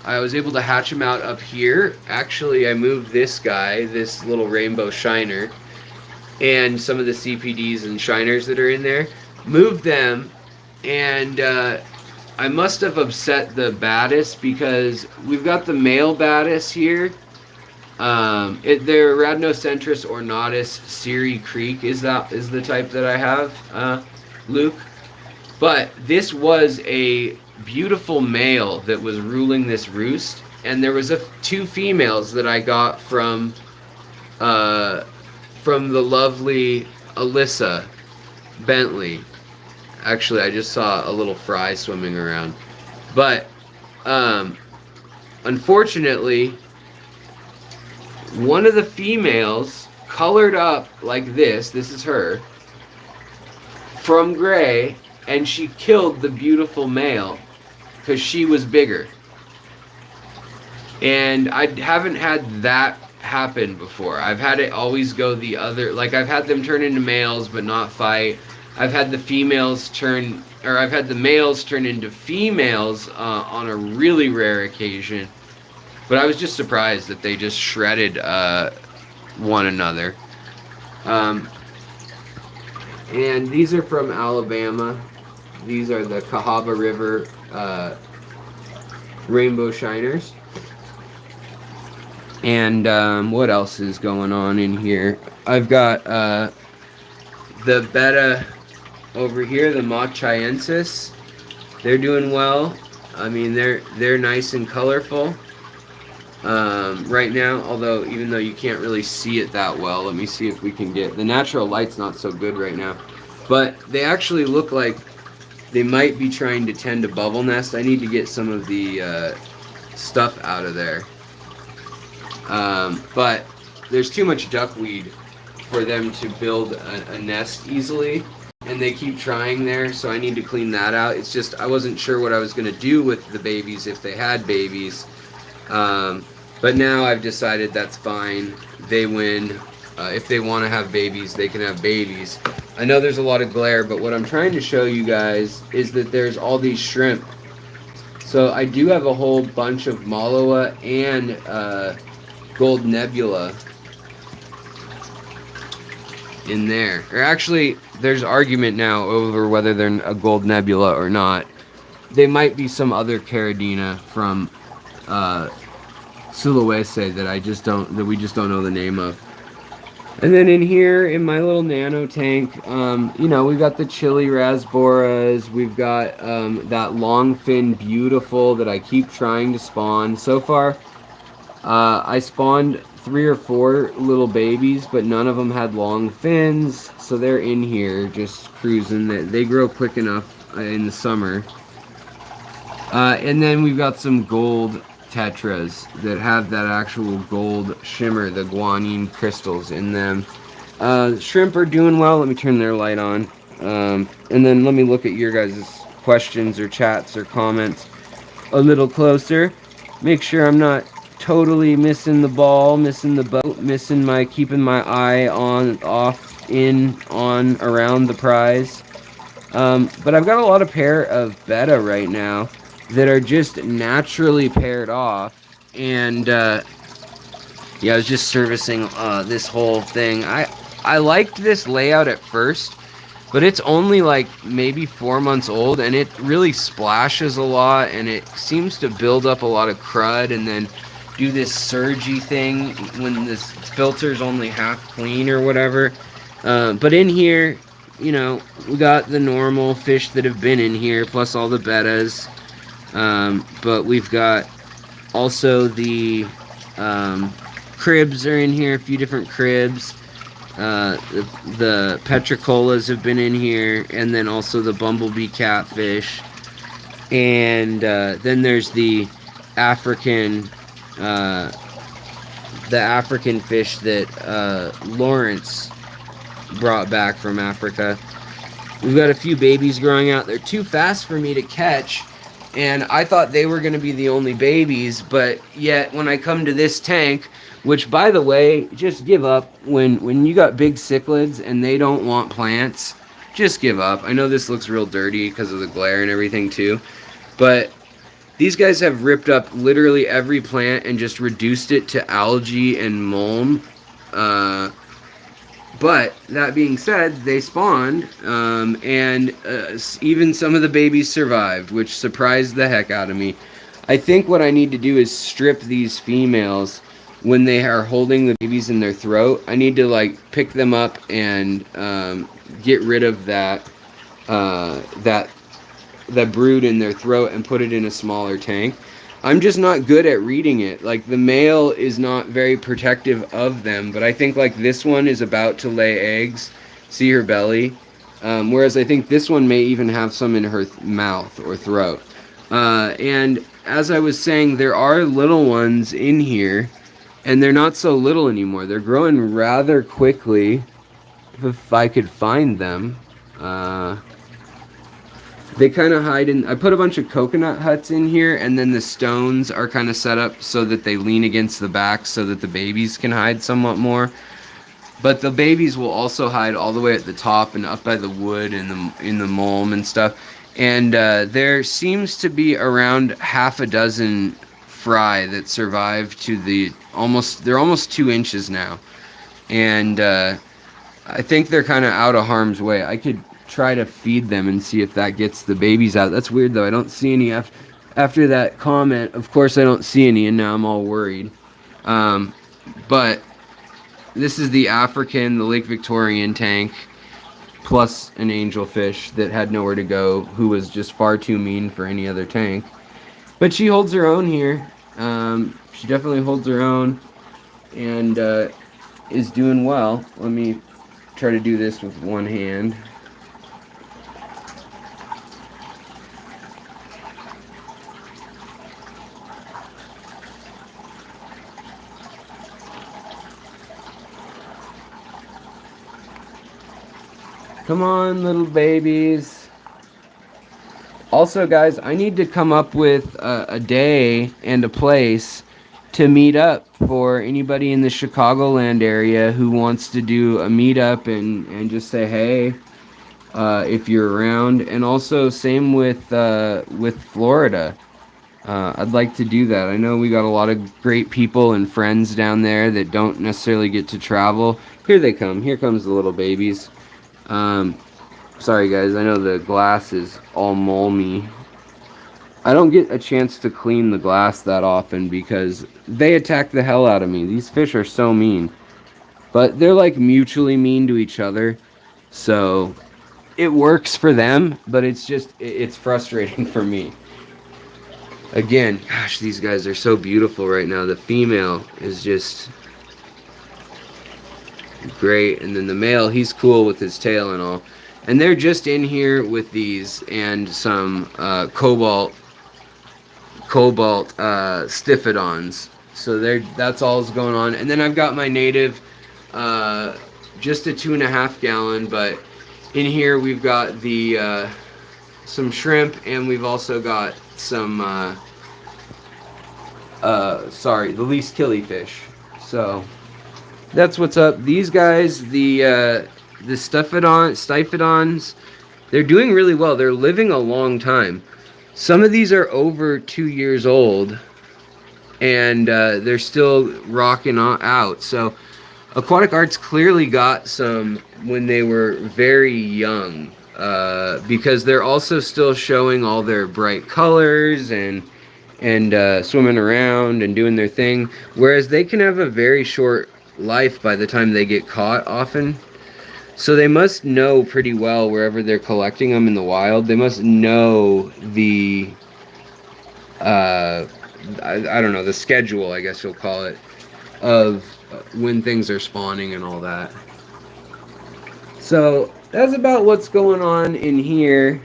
hatch them out up here. Actually, I moved this guy, this little rainbow shiner, and some of the CPDs and shiners that are in there. Moved them, and I must have upset the Battis because we've got the male Battis here. They're Rhamnocentris ornatus Siri Creek is the type that I have, Luke. But this was a beautiful male that was ruling this roost, and there was 2 females that I got from the lovely Alyssa Bentley. Actually, I just saw a little fry swimming around, but unfortunately, one of the females colored up like this. This is her from gray, and she killed the beautiful male because she was bigger. And I haven't had that happen before. I've had it always go the other. Like, I've had them turn into males but not fight. I've had the males turn into females on a really rare occasion. But I was just surprised that they just shredded one another. And these are from Alabama. These are the Cahaba River rainbow shiners. And what else is going on in here? I've got the betta over here, the Machiensis. They're doing well. I mean, they're nice and colorful. Right now, even though you can't really see it that well, let me see if we can get the natural light's not so good right now, but they actually look like they might be trying to tend a bubble nest. I need to get some of the stuff out of there, but there's too much duckweed for them to build a nest easily, and they keep trying there, so I need to clean that out. It's just I wasn't sure what I was going to do with the babies if they had babies. But now I've decided that's fine. They win. If they want to have babies, they can have babies. I know there's a lot of glare, but what I'm trying to show you guys is that there's all these shrimp. So I do have a whole bunch of Malloa and gold nebula in there. Or actually, there's argument now over whether they're a gold nebula or not. They might be some other Caridina from Sulawesi that we just don't know the name of. And then in here, in my little nano tank, you know, we've got the chili rasboras. We've got that longfin beautiful that I keep trying to spawn. So far, I spawned 3 or 4 little babies, but none of them had long fins. So they're in here just cruising. They grow quick enough in the summer. And then we've got some gold tetras that have that actual gold shimmer, the guanine crystals in them. Shrimp are doing well. Let me turn their light on. And then let me look at your guys' questions or chats or comments a little closer. Make sure I'm not totally missing the ball, missing the boat, keeping my eye on, off, in, on, around the prize. But I've got a lot of pair of betta right now that are just naturally paired off, and yeah, I was just servicing this whole thing. I liked this layout at first, but it's only like maybe 4 months old, and it really splashes a lot, and it seems to build up a lot of crud and then do this surgy thing when this filter's only half clean or whatever. But in here, you know, we got the normal fish that have been in here, plus all the bettas. But we've got also the cribs are in here, a few different cribs. The petricolas have been in here, and then also the bumblebee catfish. And then there's the African fish that Lawrence brought back from Africa. We've got a few babies growing out. They're too fast for me to catch. And I thought they were going to be the only babies, but yet when I come to this tank, which by the way, just give up when you got big cichlids and they don't want plants, just give up. I know this looks real dirty because of the glare and everything too, but these guys have ripped up literally every plant and just reduced it to algae and mulm. But that being said, they spawned, and even some of the babies survived, which surprised the heck out of me. I think what I need to do is strip these females when they are holding the babies in their throat. I need to like pick them up and get rid of that brood in their throat and put it in a smaller tank. I'm just not good at reading it. Like, the male is not very protective of them, but I think like this one is about to lay eggs. See her belly? Whereas I think this one may even have some in her mouth or throat. And as I was saying, there are little ones in here, and they're not so little anymore. They're growing rather quickly, if I could find them. They kind of hide in... I put a bunch of coconut huts in here, and then the stones are kind of set up so that they lean against the back so that the babies can hide somewhat more. But the babies will also hide all the way at the top and up by the wood and in the mulm and stuff. And there seems to be around half a dozen fry that survived to the they're almost 2 inches now. And I think they're kind of out of harm's way. I could try to feed them and see if that gets the babies out. That's weird though. I don't see any after that comment. Of course I don't see any, and now I'm all worried. But this is the African, the Lake Victorian tank, plus an angelfish that had nowhere to go, who was just far too mean for any other tank. But she holds her own here. She definitely holds her own and is doing well. Let me try to do this with one hand. Come on, little babies. Also, guys, I need to come up with a day and a place to meet up for anybody in the Chicagoland area who wants to do a meetup and just say hey if you're around. And also same with Florida. I'd like to do that. I know we got a lot of great people and friends down there that don't necessarily get to travel. Here they come. Here comes the little babies. Sorry guys, I know the glass is all moldy. I don't get a chance to clean the glass that often because they attack the hell out of me. These fish are so mean. But they're like mutually mean to each other. So it works for them, but it's frustrating for me. Again, gosh, these guys are so beautiful right now. The female is just great, and then the male, he's cool with his tail and all. And they're just in here with these and some cobalt Stiphidons. So that's all that's going on. And then I've got my native, just a 2.5 gallon, but in here we've got the some shrimp, and we've also got some the least killifish. So that's what's up. These guys, the Stiphodons, they're doing really well. They're living a long time. Some of these are over 2 years old, and they're still rocking out. So Aquatic Arts clearly got some when they were very young, because they're also still showing all their bright colors and swimming around and doing their thing, whereas they can have a very short life by the time they get caught often. So they must know pretty well wherever they're collecting them in the wild. They must know the I don't know, the schedule, I guess you'll call it, of when things are spawning and all that. So that's about what's going on in here.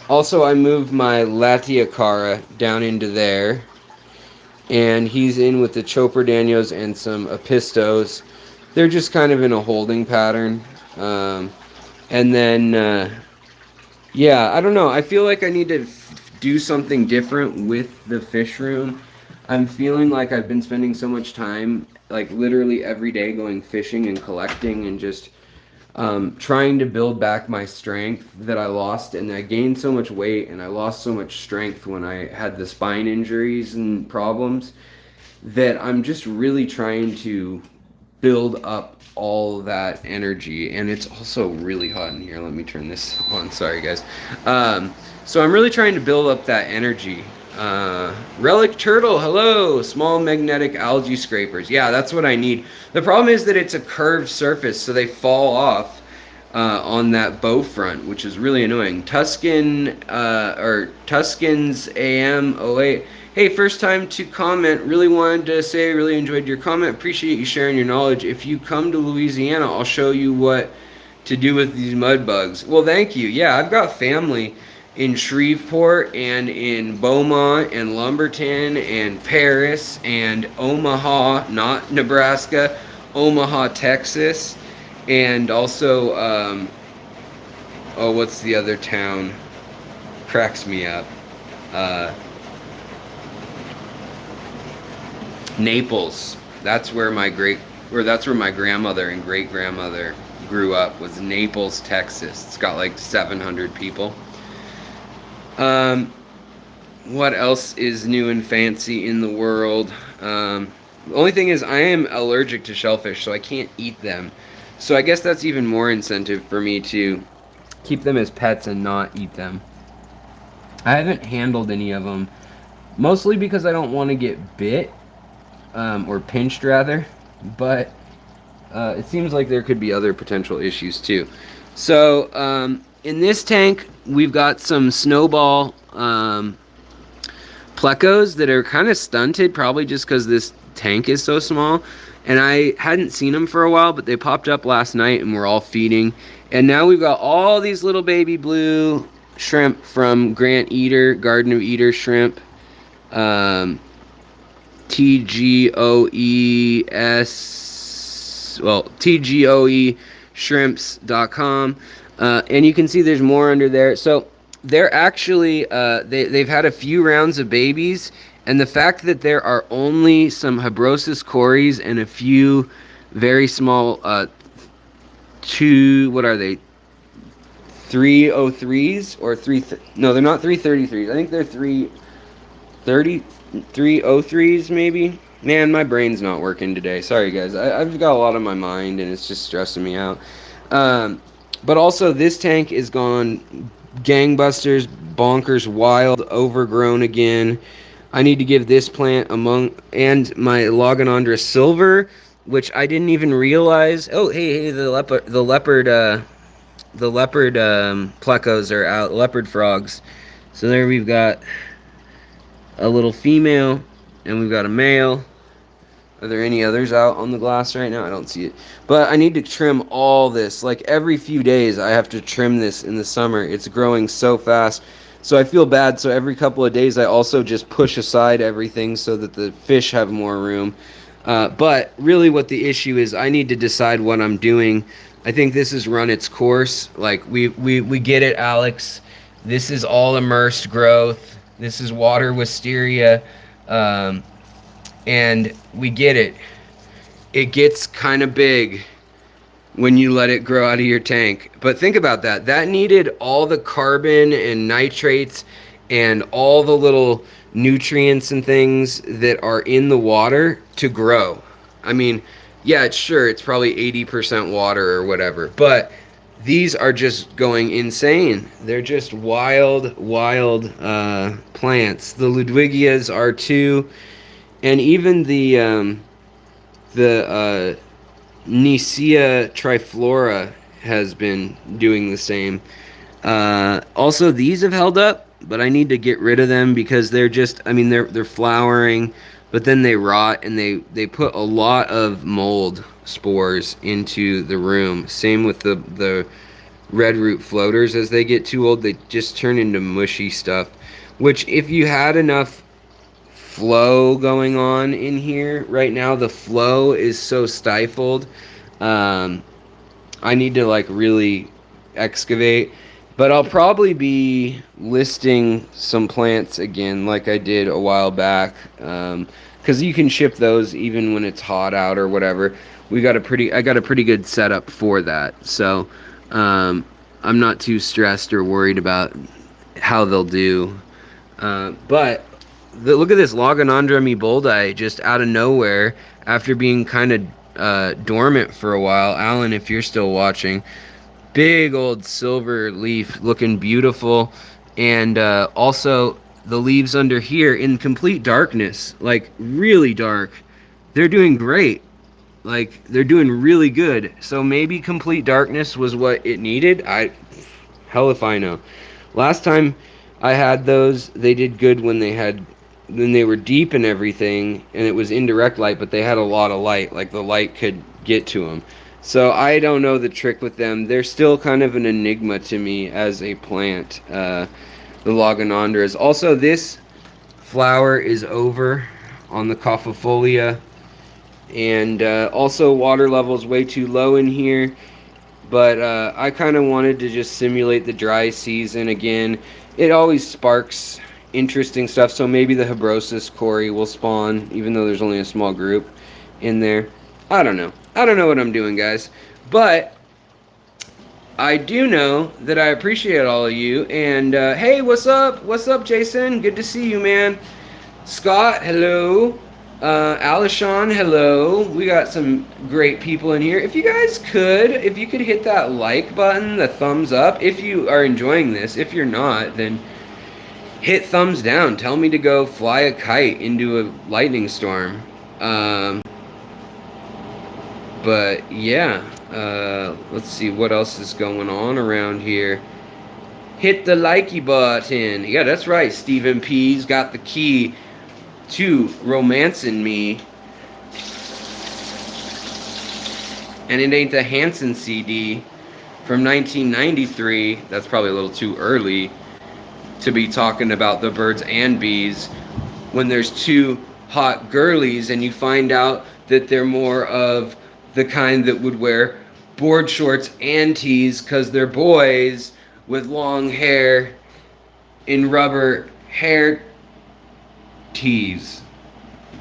Also, I moved my Latiacara down into there, and he's in with the Chopardanios and some Apistos. They're just kind of in a holding pattern. And then, yeah, I don't know. I feel like I need to do something different with the fish room. I'm feeling like I've been spending so much time, like literally every day, going fishing and collecting and just trying to build back my strength that I lost. And I gained so much weight and I lost so much strength when I had the spine injuries and problems, that I'm just really trying to build up all that energy. And it's also really hot in here. Let me turn this on. Sorry guys. So I'm really trying to build up that energy. Relic turtle, hello. Small magnetic algae scrapers. Yeah, that's what I need. The problem is that it's a curved surface, so they fall off on that bow front, which is really annoying. Tuscans AM08. Hey, first time to comment. Really wanted to say I really enjoyed your comment. Appreciate you sharing your knowledge. If you come to Louisiana, I'll show you what to do with these mud bugs. Well, thank you. Yeah, I've got family in Shreveport and in Beaumont and Lumberton and Paris and Omaha, not Nebraska, Omaha, Texas, and also, oh, what's the other town? Cracks me up. Naples. That's where my grandmother and great grandmother grew up, was Naples, Texas. It's got like 700 people. What else is new and fancy in the world? The only thing is I am allergic to shellfish, so I can't eat them. So I guess that's even more incentive for me to keep them as pets and not eat them. I haven't handled any of them, mostly because I don't want to get bit, or pinched rather, but it seems like there could be other potential issues too. So in this tank we've got some snowball plecos that are kind of stunted, probably just because this tank is so small, and I hadn't seen them for a while, but they popped up last night and we're all feeding. And now we've got all these little baby blue shrimp from Grant Eater, Garden of Eater shrimp, TGOE shrimps.com, and you can see there's more under there. So they're actually they've had a few rounds of babies, And the fact that there are only some Habrosus cories and a few very small what are they, 303s or no, they're not 333s. I think they're 303s maybe. Man, my brain's not working today. Sorry guys, I've got a lot on my mind and it's just stressing me out. But also this tank is gone gangbusters, bonkers, wild, overgrown again. I need to give this plant and my Logonandra silver, which I didn't even realize. Oh, hey, the leopard plecos are out, leopard frogs. So there we've got a little female, and we've got a male. Are there any others out on the glass right now? I don't see it. But I need to trim all this. Like every few days, I have to trim this in the summer. It's growing so fast. So I feel bad. So every couple of days, I also just push aside everything so that the fish have more room. But really what the issue is, I need to decide what I'm doing. I think this has run its course. Like we get it, Alex. This is all immersed growth. This is water wisteria. And we get it. It gets kind of big when you let it grow out of your tank. But think about that. That needed all the carbon and nitrates and all the little nutrients and things that are in the water to grow. I mean, yeah, it's probably 80% water or whatever, but these are just going insane. They're just wild plants. The Ludwigias are too, and even the Nicea triflora has been doing the same. Also, these have held up, but I need to get rid of them because they're just, I mean, they're flowering, but then they rot and they put a lot of mold spores into the room. Same with the red root floaters. As they get too old, they just turn into mushy stuff, which if you had enough flow going on in here right now, the flow is so stifled. I need to like really excavate, but I'll probably be listing some plants again like I did a while back, because you can ship those even when it's hot out or whatever. I got a pretty good setup for that, so I'm not too stressed or worried about how they'll do. But look at this Logonandra meboldi just out of nowhere after being kind of dormant for a while. Alan, if you're still watching, big old silver leaf looking beautiful, and also the leaves under here in complete darkness, like really dark. They're doing great. Like they're doing really good. So maybe complete darkness was what it needed. Hell if I know. Last time I had those, they did good when they were deep and everything, and it was indirect light, but they had a lot of light. Like the light could get to them. So I don't know the trick with them. They're still kind of an enigma to me as a plant. The Logonandras. Also, this flower is over on the Cophifolia, and also water levels way too low in here. But I kind of wanted to just simulate the dry season again. It always sparks interesting stuff, so maybe the Habrosus cory will spawn, even though there's only a small group in there. I don't know what I'm doing, guys, but I do know that I appreciate all of you. And hey, what's up, Jason? Good to see you, man. Scott, hello. Alishon, hello. We got some great people in here. If you could hit that like button, the thumbs up, if you are enjoying this. If you're not, then hit thumbs down. Tell me to go fly a kite into a lightning storm. But yeah, let's see what else is going on around here. Hit the likey button. Yeah, that's right. Stephen P's got the key to romancing me. And it ain't the Hanson CD from 1993. That's probably a little too early to be talking about the birds and bees when there's two hot girlies and you find out that they're more of the kind that would wear board shorts and tees because they're boys with long hair in rubber hair Tease.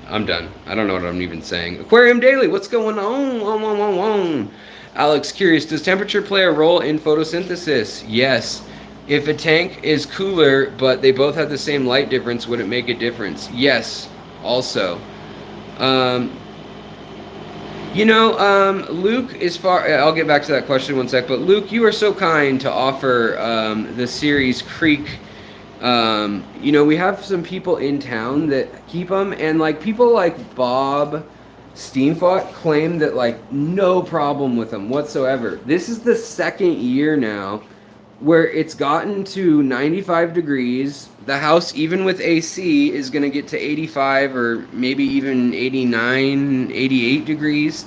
I'm done. I don't know what I'm even saying. Aquarium Daily, what's going on? Alex, curious, does temperature play a role in photosynthesis? Yes. If a tank is cooler, but they both have the same light difference, would it make a difference? Yes, also. Um, Luke is far. I'll get back to that question one sec. But Luke, you are so kind to offer the series Creek. We have some people in town that keep them, and like people like Bob Steamfought claim that like no problem with them whatsoever. This is the second year now where it's gotten to 95 degrees. The house, even with AC, is going to get to 85 or maybe even 89, 88 degrees.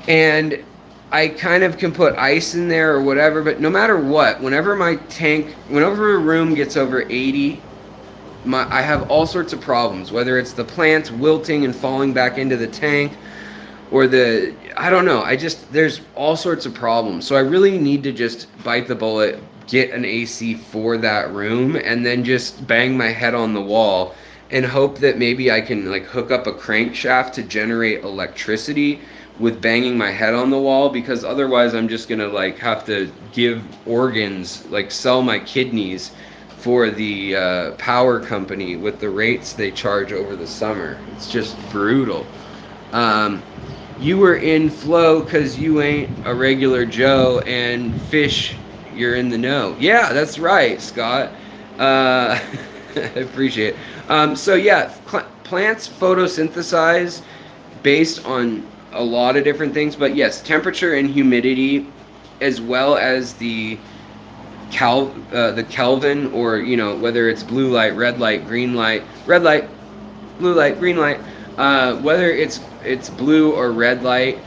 And I kind of can put ice in there or whatever, but no matter what, whenever a room gets over 80, I have all sorts of problems, whether it's the plants wilting and falling back into the tank or I don't know, there's all sorts of problems. So I really need to just bite the bullet, get an AC for that room, and then just bang my head on the wall and hope that maybe I can like hook up a crankshaft to generate electricity with banging my head on the wall, because otherwise I'm just gonna like have to give organs, like sell my kidneys for the power company with the rates they charge over the summer. It's just brutal. You were in flow because you ain't a regular Joe, and fish, you're in the know. Yeah, that's right, Scott. I appreciate it. So yeah, plants photosynthesize based on a lot of different things, but yes, temperature and humidity, as well as the Kelvin, or whether it's blue light, red light, green light, red light, blue light, green light, whether it's blue or red light,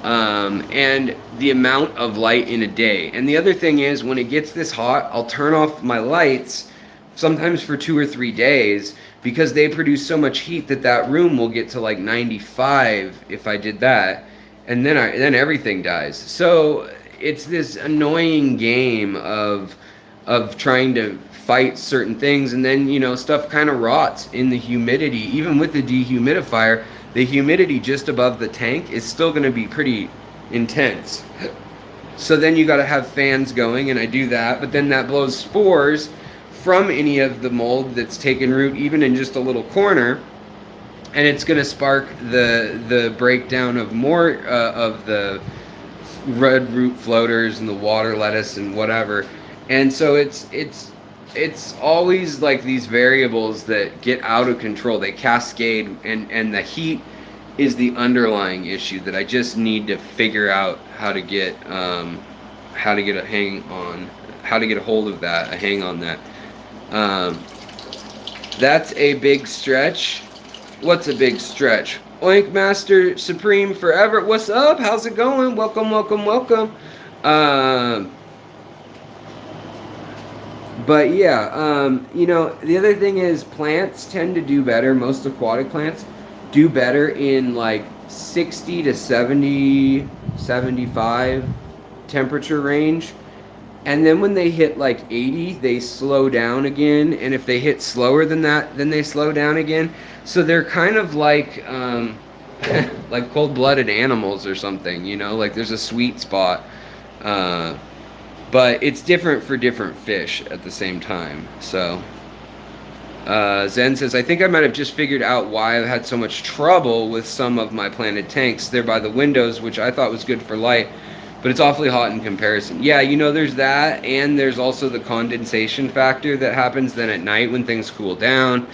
and the amount of light in a day. And the other thing is, when it gets this hot, I'll turn off my lights sometimes for 2 or 3 days, because they produce so much heat that room will get to like 95 if I did that, and then everything dies. So it's this annoying game of trying to fight certain things, and then stuff kind of rots in the humidity. Even with the dehumidifier, the humidity just above the tank is still going to be pretty intense. So then you got to have fans going, and I do that, but then that blows spores from any of the mold that's taken root, even in just a little corner, and it's going to spark the breakdown of more of the red root floaters and the water lettuce and whatever. And so it's always like these variables that get out of control. They cascade, and the heat is the underlying issue that I just need to figure out how to get a hold of that, a hang on that. That's a big stretch. What's a big stretch? Oink Master Supreme Forever. What's up? How's it going? Welcome. But yeah, the other thing is plants tend to do better. Most aquatic plants do better in like 60 to 70, 75 temperature range. And then when they hit like 80, they slow down again. And if they hit slower than that, then they slow down again. So they're kind of like like cold-blooded animals or something, like there's a sweet spot. But it's different for different fish at the same time. So Zen says, I think I might have just figured out why I've had so much trouble with some of my planted tanks. They're by the windows, which I thought was good for light, but it's awfully hot in comparison. Yeah, there's that, and there's also the condensation factor that happens then at night when things cool down.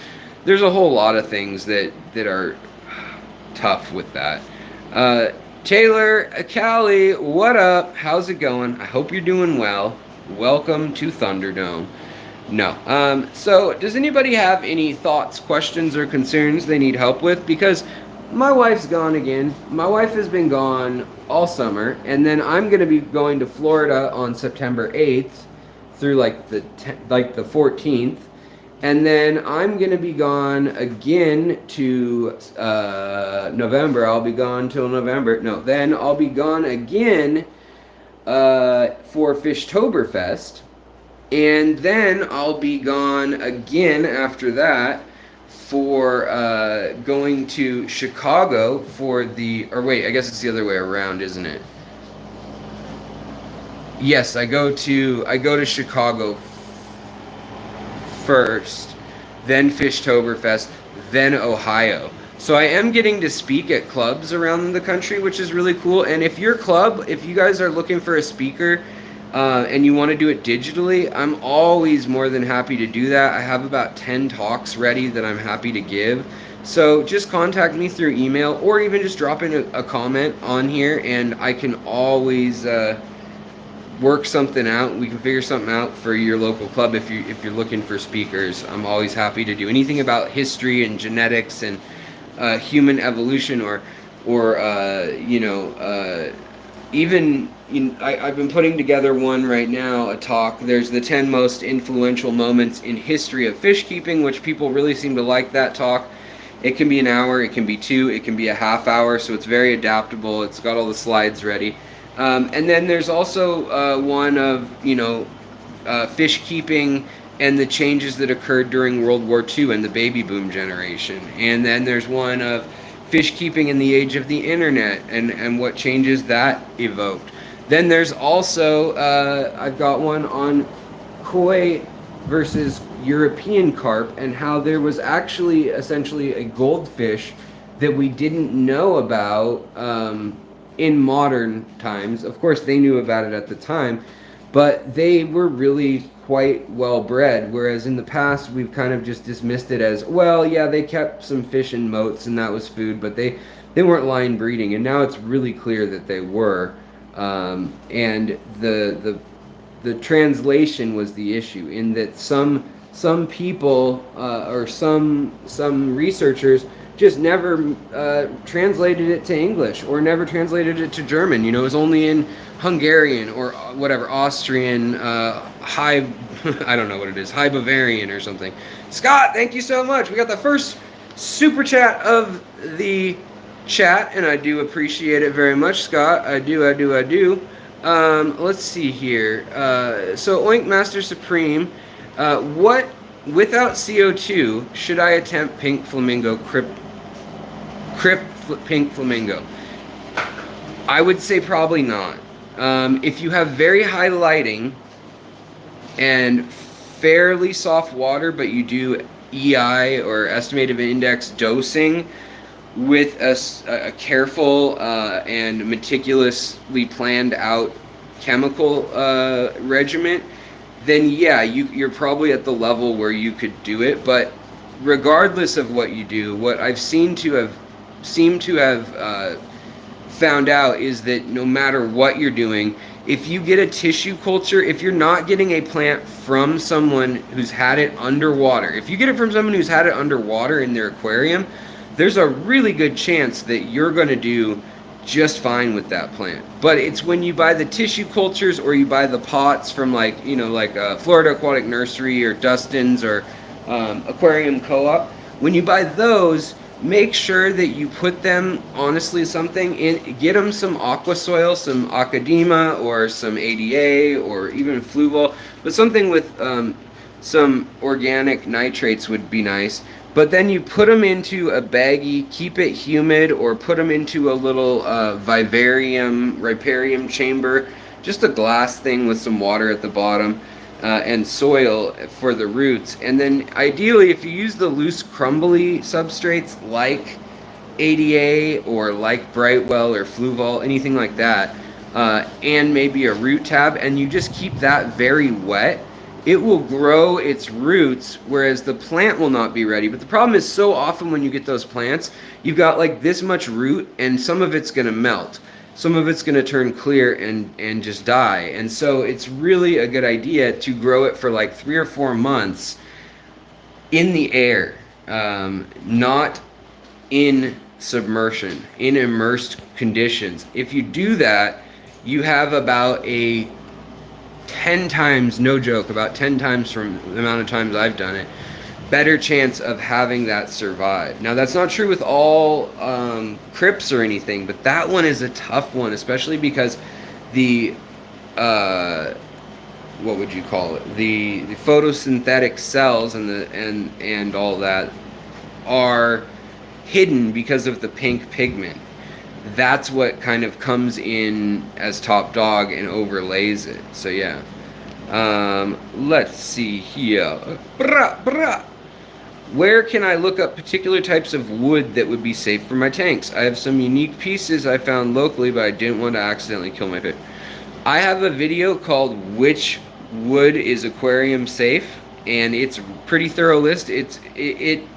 There's a whole lot of things that are tough with that. Taylor Acali, what up? How's it going? I hope you're doing well. Welcome to Thunderdome. No. So, does anybody have any thoughts, questions, or concerns they need help with? Because my wife's gone again. My wife has been gone all summer, and then I'm going to be going to Florida on September 8th through like the 14th, and then I'm going to be gone again to November. I'll be gone till November. No, then I'll be gone again for Fishtoberfest, and then I'll be gone again after that for going to Chicago for or wait, I guess it's the other way around, isn't it? Yes, I go to Chicago first, then Fishtoberfest, then Ohio. So I am getting to speak at clubs around the country, which is really cool. And if you guys are looking for a speaker, and you want to do it digitally, I'm always more than happy to do that. I have about 10 talks ready that I'm happy to give. So just contact me through email, or even just drop in a comment on here, and I can always work something out. We can figure something out for your local club if you're looking for speakers. I'm always happy to do anything about history and genetics and human evolution, or even I've been putting together one right now, a talk. There's the 10 most influential moments in history of fish keeping, which people really seem to like that talk. It can be an hour, it can be 2, it can be a half hour, so it's very adaptable. It's got all the slides ready. And then there's also one of, fish keeping and the changes that occurred during World War II and the baby boom generation. And then there's one of fish keeping in the age of the internet and what changes that evoked. Then there's also, I've got one on koi versus European carp, and how there was actually essentially a goldfish that we didn't know about in modern times. Of course, they knew about it at the time, but they were really quite well bred, whereas in the past we've kind of just dismissed it as, well, yeah, they kept some fish in moats and that was food, but they weren't line breeding, and now it's really clear that they were. And the translation was the issue, in that some people or some researchers just never translated it to English, or never translated it to German. It was only in Hungarian or whatever, Austrian, high, I don't know what it is, high Bavarian or something. Scott, thank you so much. We got the first super chat of the chat, and I do appreciate it very much, Scott. I do. Let's see here. So Oink Master Supreme, what, without CO2, should I attempt pink flamingo, crypt pink flamingo? I would say probably not. If you have very high lighting and fairly soft water, but you do EI or estimated index dosing with a careful and meticulously planned out chemical regimen, then yeah, you're probably at the level where you could do it. But regardless of what you do, what I've seemed to have found out is that no matter what you're doing, if you get a tissue culture, if you're not getting a plant from someone who's had it underwater, if you get it from someone who's had it underwater in their aquarium, there's a really good chance that you're going to do just fine with that plant. But it's when you buy the tissue cultures, or you buy the pots from like Florida Aquatic Nursery or Dustin's or Aquarium Co-op, when you buy those, make sure that you put them, honestly, something in, get them some aqua soil, some Academa or some ADA or even Fluval, but something with some organic nitrates would be nice. But then you put them into a baggie, keep it humid, or put them into a little riparium chamber, just a glass thing with some water at the bottom, and soil for the roots. And then ideally, if you use the loose crumbly substrates like ADA or like Brightwell or Fluval, anything like that, and maybe a root tab, and you just keep that very wet, it will grow its roots, whereas the plant will not be ready. But the problem is, so often when you get those plants, you've got like this much root, and some of it's going to melt. Some of it's going to turn clear and just die. And so it's really a good idea to grow it for like 3 or 4 months in the air, not in submersion, in immersed conditions. If you do that, you have about a 10 times, no joke, about 10 times from the amount of times I've done it, better chance of having that survive. Now, that's not true with all crypts or anything, but that one is a tough one, especially because the what would you call it? The photosynthetic cells and all that, are hidden because of the pink pigment. That's what kind of comes in as top dog and overlays it. So yeah. Let's see here. Where can I look up particular types of wood that would be safe for my tanks? I have some unique pieces I found locally, but I didn't want to accidentally kill my fish. I have a video called Which Wood is Aquarium Safe, and it's a pretty thorough list. It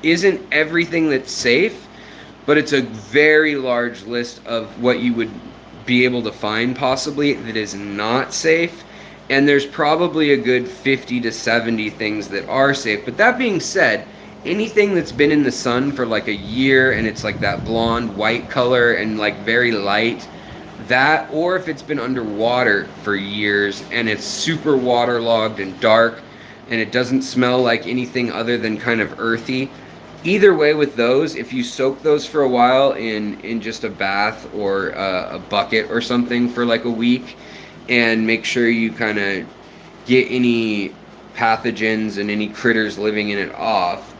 isn't everything that's safe, but it's a very large list of what you would be able to find possibly that is not safe. And there's probably a good 50 to 70 things that are safe. But that being said, anything that's been in the sun for like a year and it's like that blonde white color and like very light, that, or if it's been underwater for years and it's super waterlogged and dark and it doesn't smell like anything other than kind of earthy, either way with those, if you soak those for a while in just a bath or a bucket or something for like a week, and make sure you kind of get any pathogens and any critters living in it off,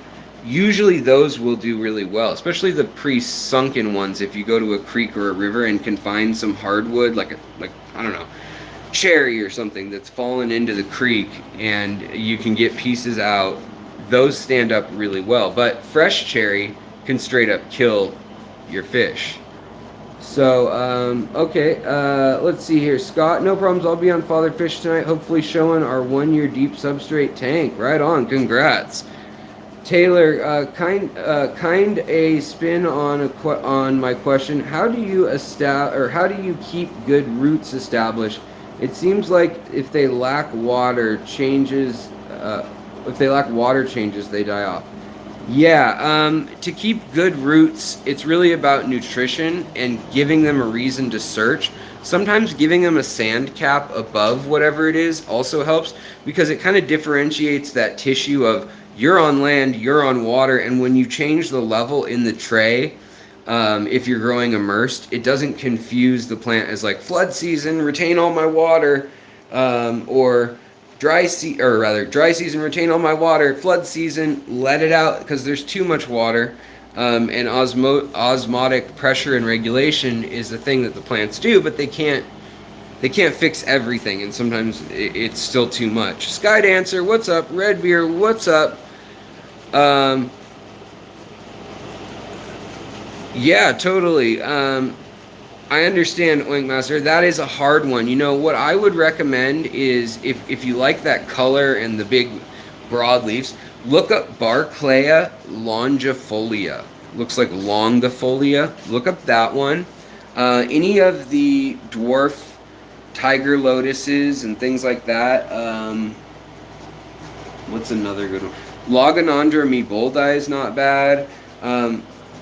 usually those will do really well, especially the pre-sunken ones. If you go to a creek or a river and can find some hardwood, like I don't know, cherry or something that's fallen into the creek, and you can get pieces out, those stand up really well. But fresh cherry can straight up kill your fish. So, okay, let's see here. Scott, no problems. I'll be on Father Fish tonight, hopefully showing our 1 year deep substrate tank. Right on, congrats. Taylor, kind a spin on my question. How do you keep good roots established? It seems like if they lack water changes, they die off. Yeah, to keep good roots, it's really about nutrition and giving them a reason to search. Sometimes giving them a sand cap above whatever it is also helps, because it kind of differentiates that tissue of you're on land, you're on water, and when you change the level in the tray, if you're growing immersed, it doesn't confuse the plant as like flood season, retain all my water, or dry season, retain all my water, flood season, let it out because there's too much water. And osmotic pressure and regulation is the thing that the plants do, but they can't fix everything, and sometimes it's still too much. Sky Dancer, what's up? Red Beer, what's up? Yeah, totally. I understand, Oink Master. That is a hard one. You know, what I would recommend is if you like that color and the big broadleafs, look up Barclaya longifolia. Looks like longifolia. Look up that one. Any of the dwarf tiger lotuses and things like that. What's another good one? Logonandra meboldi is not bad.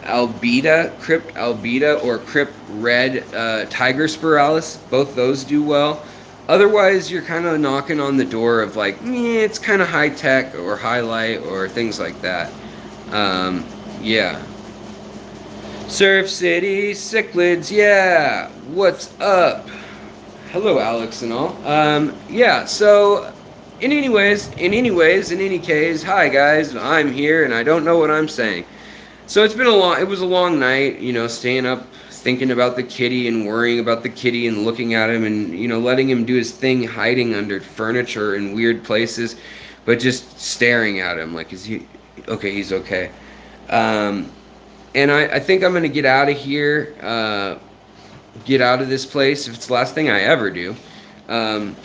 Albida, Crypt Albida, or Crypt Red Tiger Spiralis, both those do well. Otherwise, you're kind of knocking on the door of like, it's kind of high tech or highlight or things like that. Yeah. Surf City, Cichlids, yeah. What's up? Hello, Alex and all. Yeah. So, in any case, hi guys, I'm here and I don't know what I'm saying. So it was a long night, you know, staying up, thinking about the kitty and worrying about the kitty and looking at him and, you know, letting him do his thing, hiding under furniture in weird places, but just staring at him like, is he okay? He's okay. And I think I'm going to get out of here, get out of this place if it's the last thing I ever do. And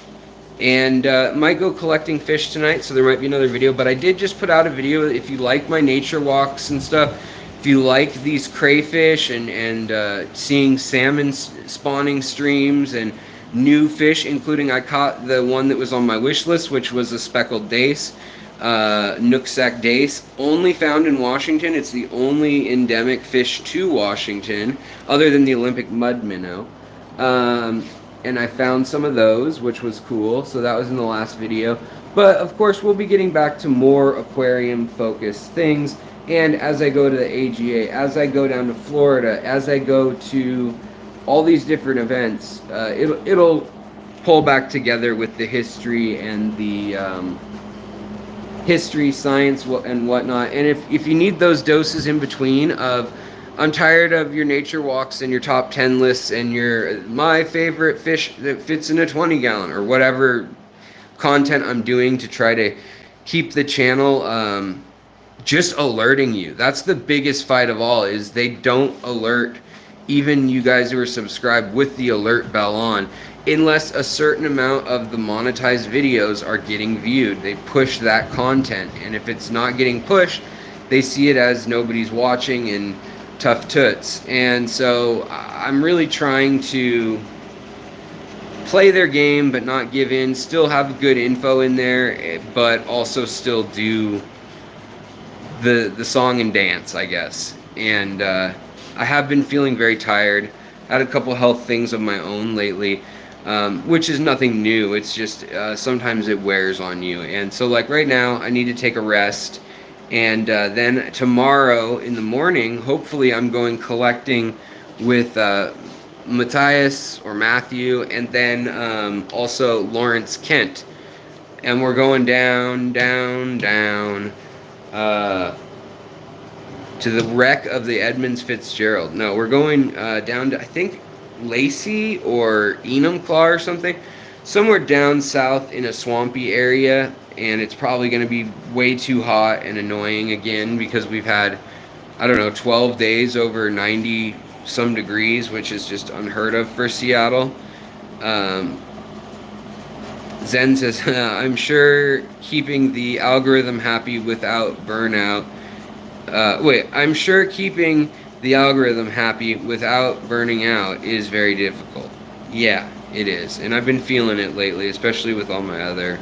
might go collecting fish tonight, so there might be another video, but I did just put out a video. If you like my nature walks and stuff, if you like these crayfish and seeing salmon spawning streams and new fish, including I caught the one that was on my wish list, which was a speckled dace, Nooksack dace, only found in Washington. It's the only endemic fish to Washington, other than the Olympic mud minnow. And I found some of those, which was cool. So that was in the last video. But of course, we'll be getting back to more aquarium-focused things. And as I go to the AGA, as I go down to Florida, as I go to all these different events, it'll pull back together with the history and the history, science, and whatnot. And if you need those doses in between of, I'm tired of your nature walks and your top 10 lists and your my favorite fish that fits in a 20 gallon or whatever content I'm doing to try to keep the channel just alerting you. That's the biggest fight of all, is they don't alert even you guys who are subscribed with the alert bell on unless a certain amount of the monetized videos are getting viewed. They push that content, and if it's not getting pushed, they see it as nobody's watching and tough toots. And so I'm really trying to play their game but not give in, still have good info in there, but also still do the song and dance, I guess. And I have been feeling very tired. Had a couple health things of my own lately, which is nothing new. It's just sometimes it wears on you. And so like right now, I need to take a rest. And then tomorrow in the morning, hopefully I'm going collecting with Matthias or Matthew, and then also Lawrence Kent. And we're going down to the wreck of the Edmunds Fitzgerald. No, we're going down to, I think, Lacey or Enumclaw or something. Somewhere down south in a swampy area. And it's probably going to be way too hot and annoying again because we've had, I don't know, 12 days over 90 some degrees, which is just unheard of for Seattle. Zen says, I'm sure keeping the algorithm happy without burnout. I'm sure keeping the algorithm happy without burning out is very difficult. Yeah, it is. And I've been feeling it lately, especially with all my other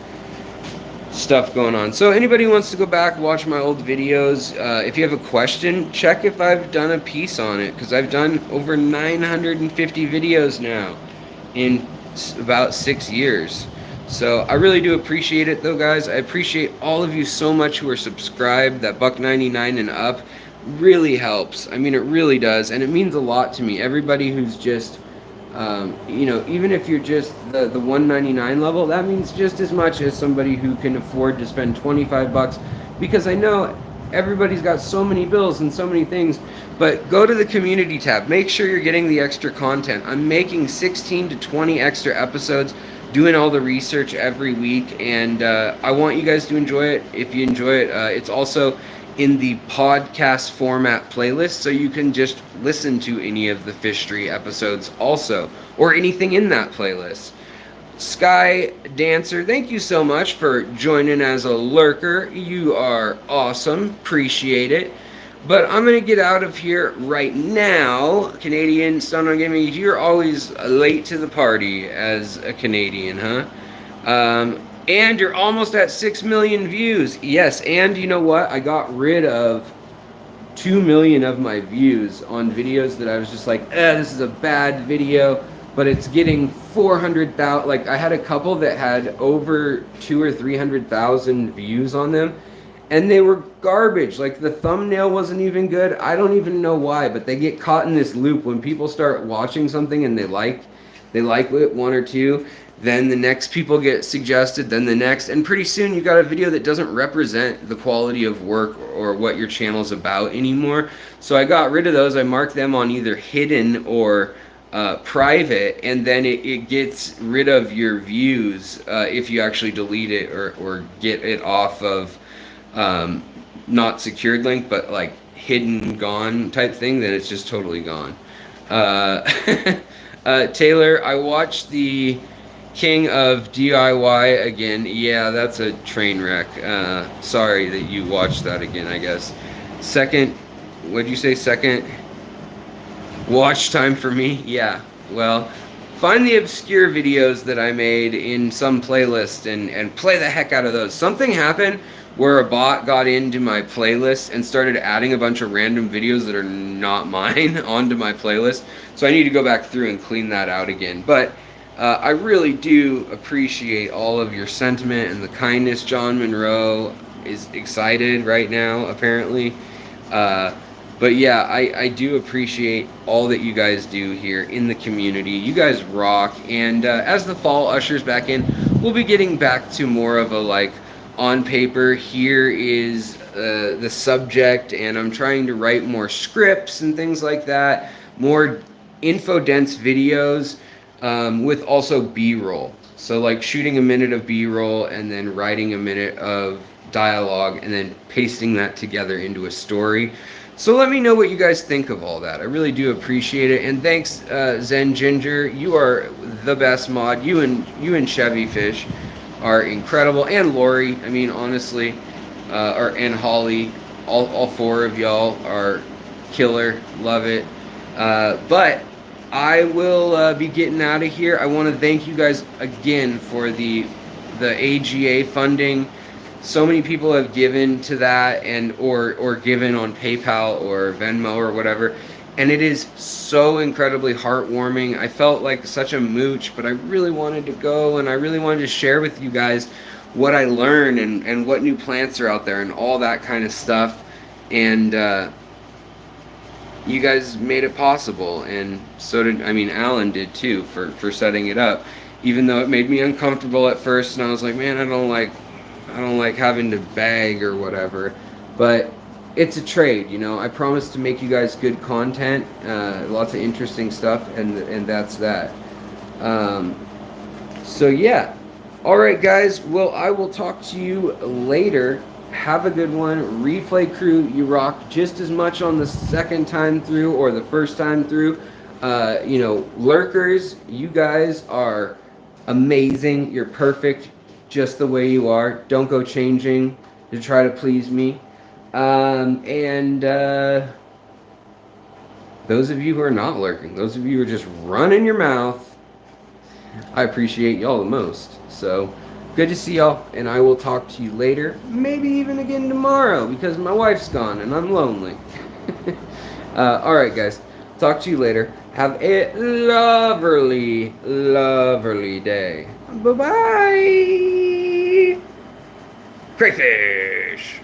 stuff going on. So anybody who wants to go back, watch my old videos, if you have a question, check if I've done a piece on it, because I've done over 950 videos now in about 6 years. So I really do appreciate it though, guys. I appreciate all of you so much who are subscribed. That $1.99 and up really helps. I mean, it really does, and it means a lot to me. Everybody who's just you know, even if you're just the $1.99 level, that means just as much as somebody who can afford to spend $25, because I know everybody's got so many bills and so many things. But go to the community tab, make sure you're getting the extra content. I'm making 16 to 20 extra episodes, doing all the research every week, and I want you guys to enjoy it. If you enjoy it, it's also in the podcast format playlist, so you can just listen to any of the Fishery episodes also, or anything in that playlist. Sky Dancer, thank you so much for joining as a lurker. You are awesome. Appreciate it. But I'm going to get out of here right now. Canadian, Stun on Gaming, you're always late to the party as a Canadian, huh? And you're almost at 6 million views. Yes, and you know what? I got rid of 2 million of my views on videos that I was just like, this is a bad video, but it's getting 400,000. Like, I had a couple that had over 200,000 or 300,000 views on them, and they were garbage. Like, the thumbnail wasn't even good. I don't even know why, but they get caught in this loop when people start watching something and they like it, one or two. Then the next people get suggested, then the next, and pretty soon you got a video that doesn't represent the quality of work or what your channel's about anymore. So I got rid of those. I marked them on either hidden or private, and then it gets rid of your views if you actually delete it or get it off of not secured link, but like hidden gone type thing, then it's just totally gone. Taylor, I watched the King of DIY again. Yeah, that's a train wreck. Sorry that you watched that again, I guess. Second, what'd you say, second watch time for me? Yeah, well, find the obscure videos that I made in some playlist and play the heck out of those. Something happened where a bot got into my playlist and started adding a bunch of random videos that are not mine onto my playlist. So I need to go back through and clean that out again. But I really do appreciate all of your sentiment and the kindness. John Monroe is excited right now, apparently. But yeah, I do appreciate all that you guys do here in the community. You guys rock. And as the fall ushers back in, we'll be getting back to more of a like on paper. Here is the subject, and I'm trying to write more scripts and things like that, more info-dense videos with also B-roll. So like shooting a minute of B-roll and then writing a minute of dialogue and then pasting that together into a story. So let me know what you guys think of all that. I really do appreciate it. And thanks, Zen Ginger. You are the best mod. You and Chevy Fish are incredible. And Lori, I mean, honestly, and Holly, all four of y'all are killer. Love it. But I will be getting out of here. I want to thank you guys again for the AGA funding. So many people have given to that, and or given on PayPal or Venmo or whatever, and it is so incredibly heartwarming. I felt like such a mooch, but I really wanted to go, and I really wanted to share with you guys what I learned and what new plants are out there and all that kind of stuff. And you guys made it possible, and so did, I mean, Alan did too for setting it up, even though it made me uncomfortable at first, and I was like, man, I don't like having to beg or whatever, but it's a trade, you know. I promise to make you guys good content, lots of interesting stuff, and that's that. So yeah, all right, guys. Well, I will talk to you later. Have a good one. Replay crew, you rock just as much on the second time through or the first time through. You know, lurkers, you guys are amazing. You're perfect just the way you are. Don't go changing to try to please me. Those of you who are not lurking, those of you who are just running your mouth, I appreciate y'all the most. So good to see y'all, and I will talk to you later, maybe even again tomorrow, because my wife's gone and I'm lonely. Alright guys, talk to you later. Have a lovely, lovely day. Bye-bye. Crayfish.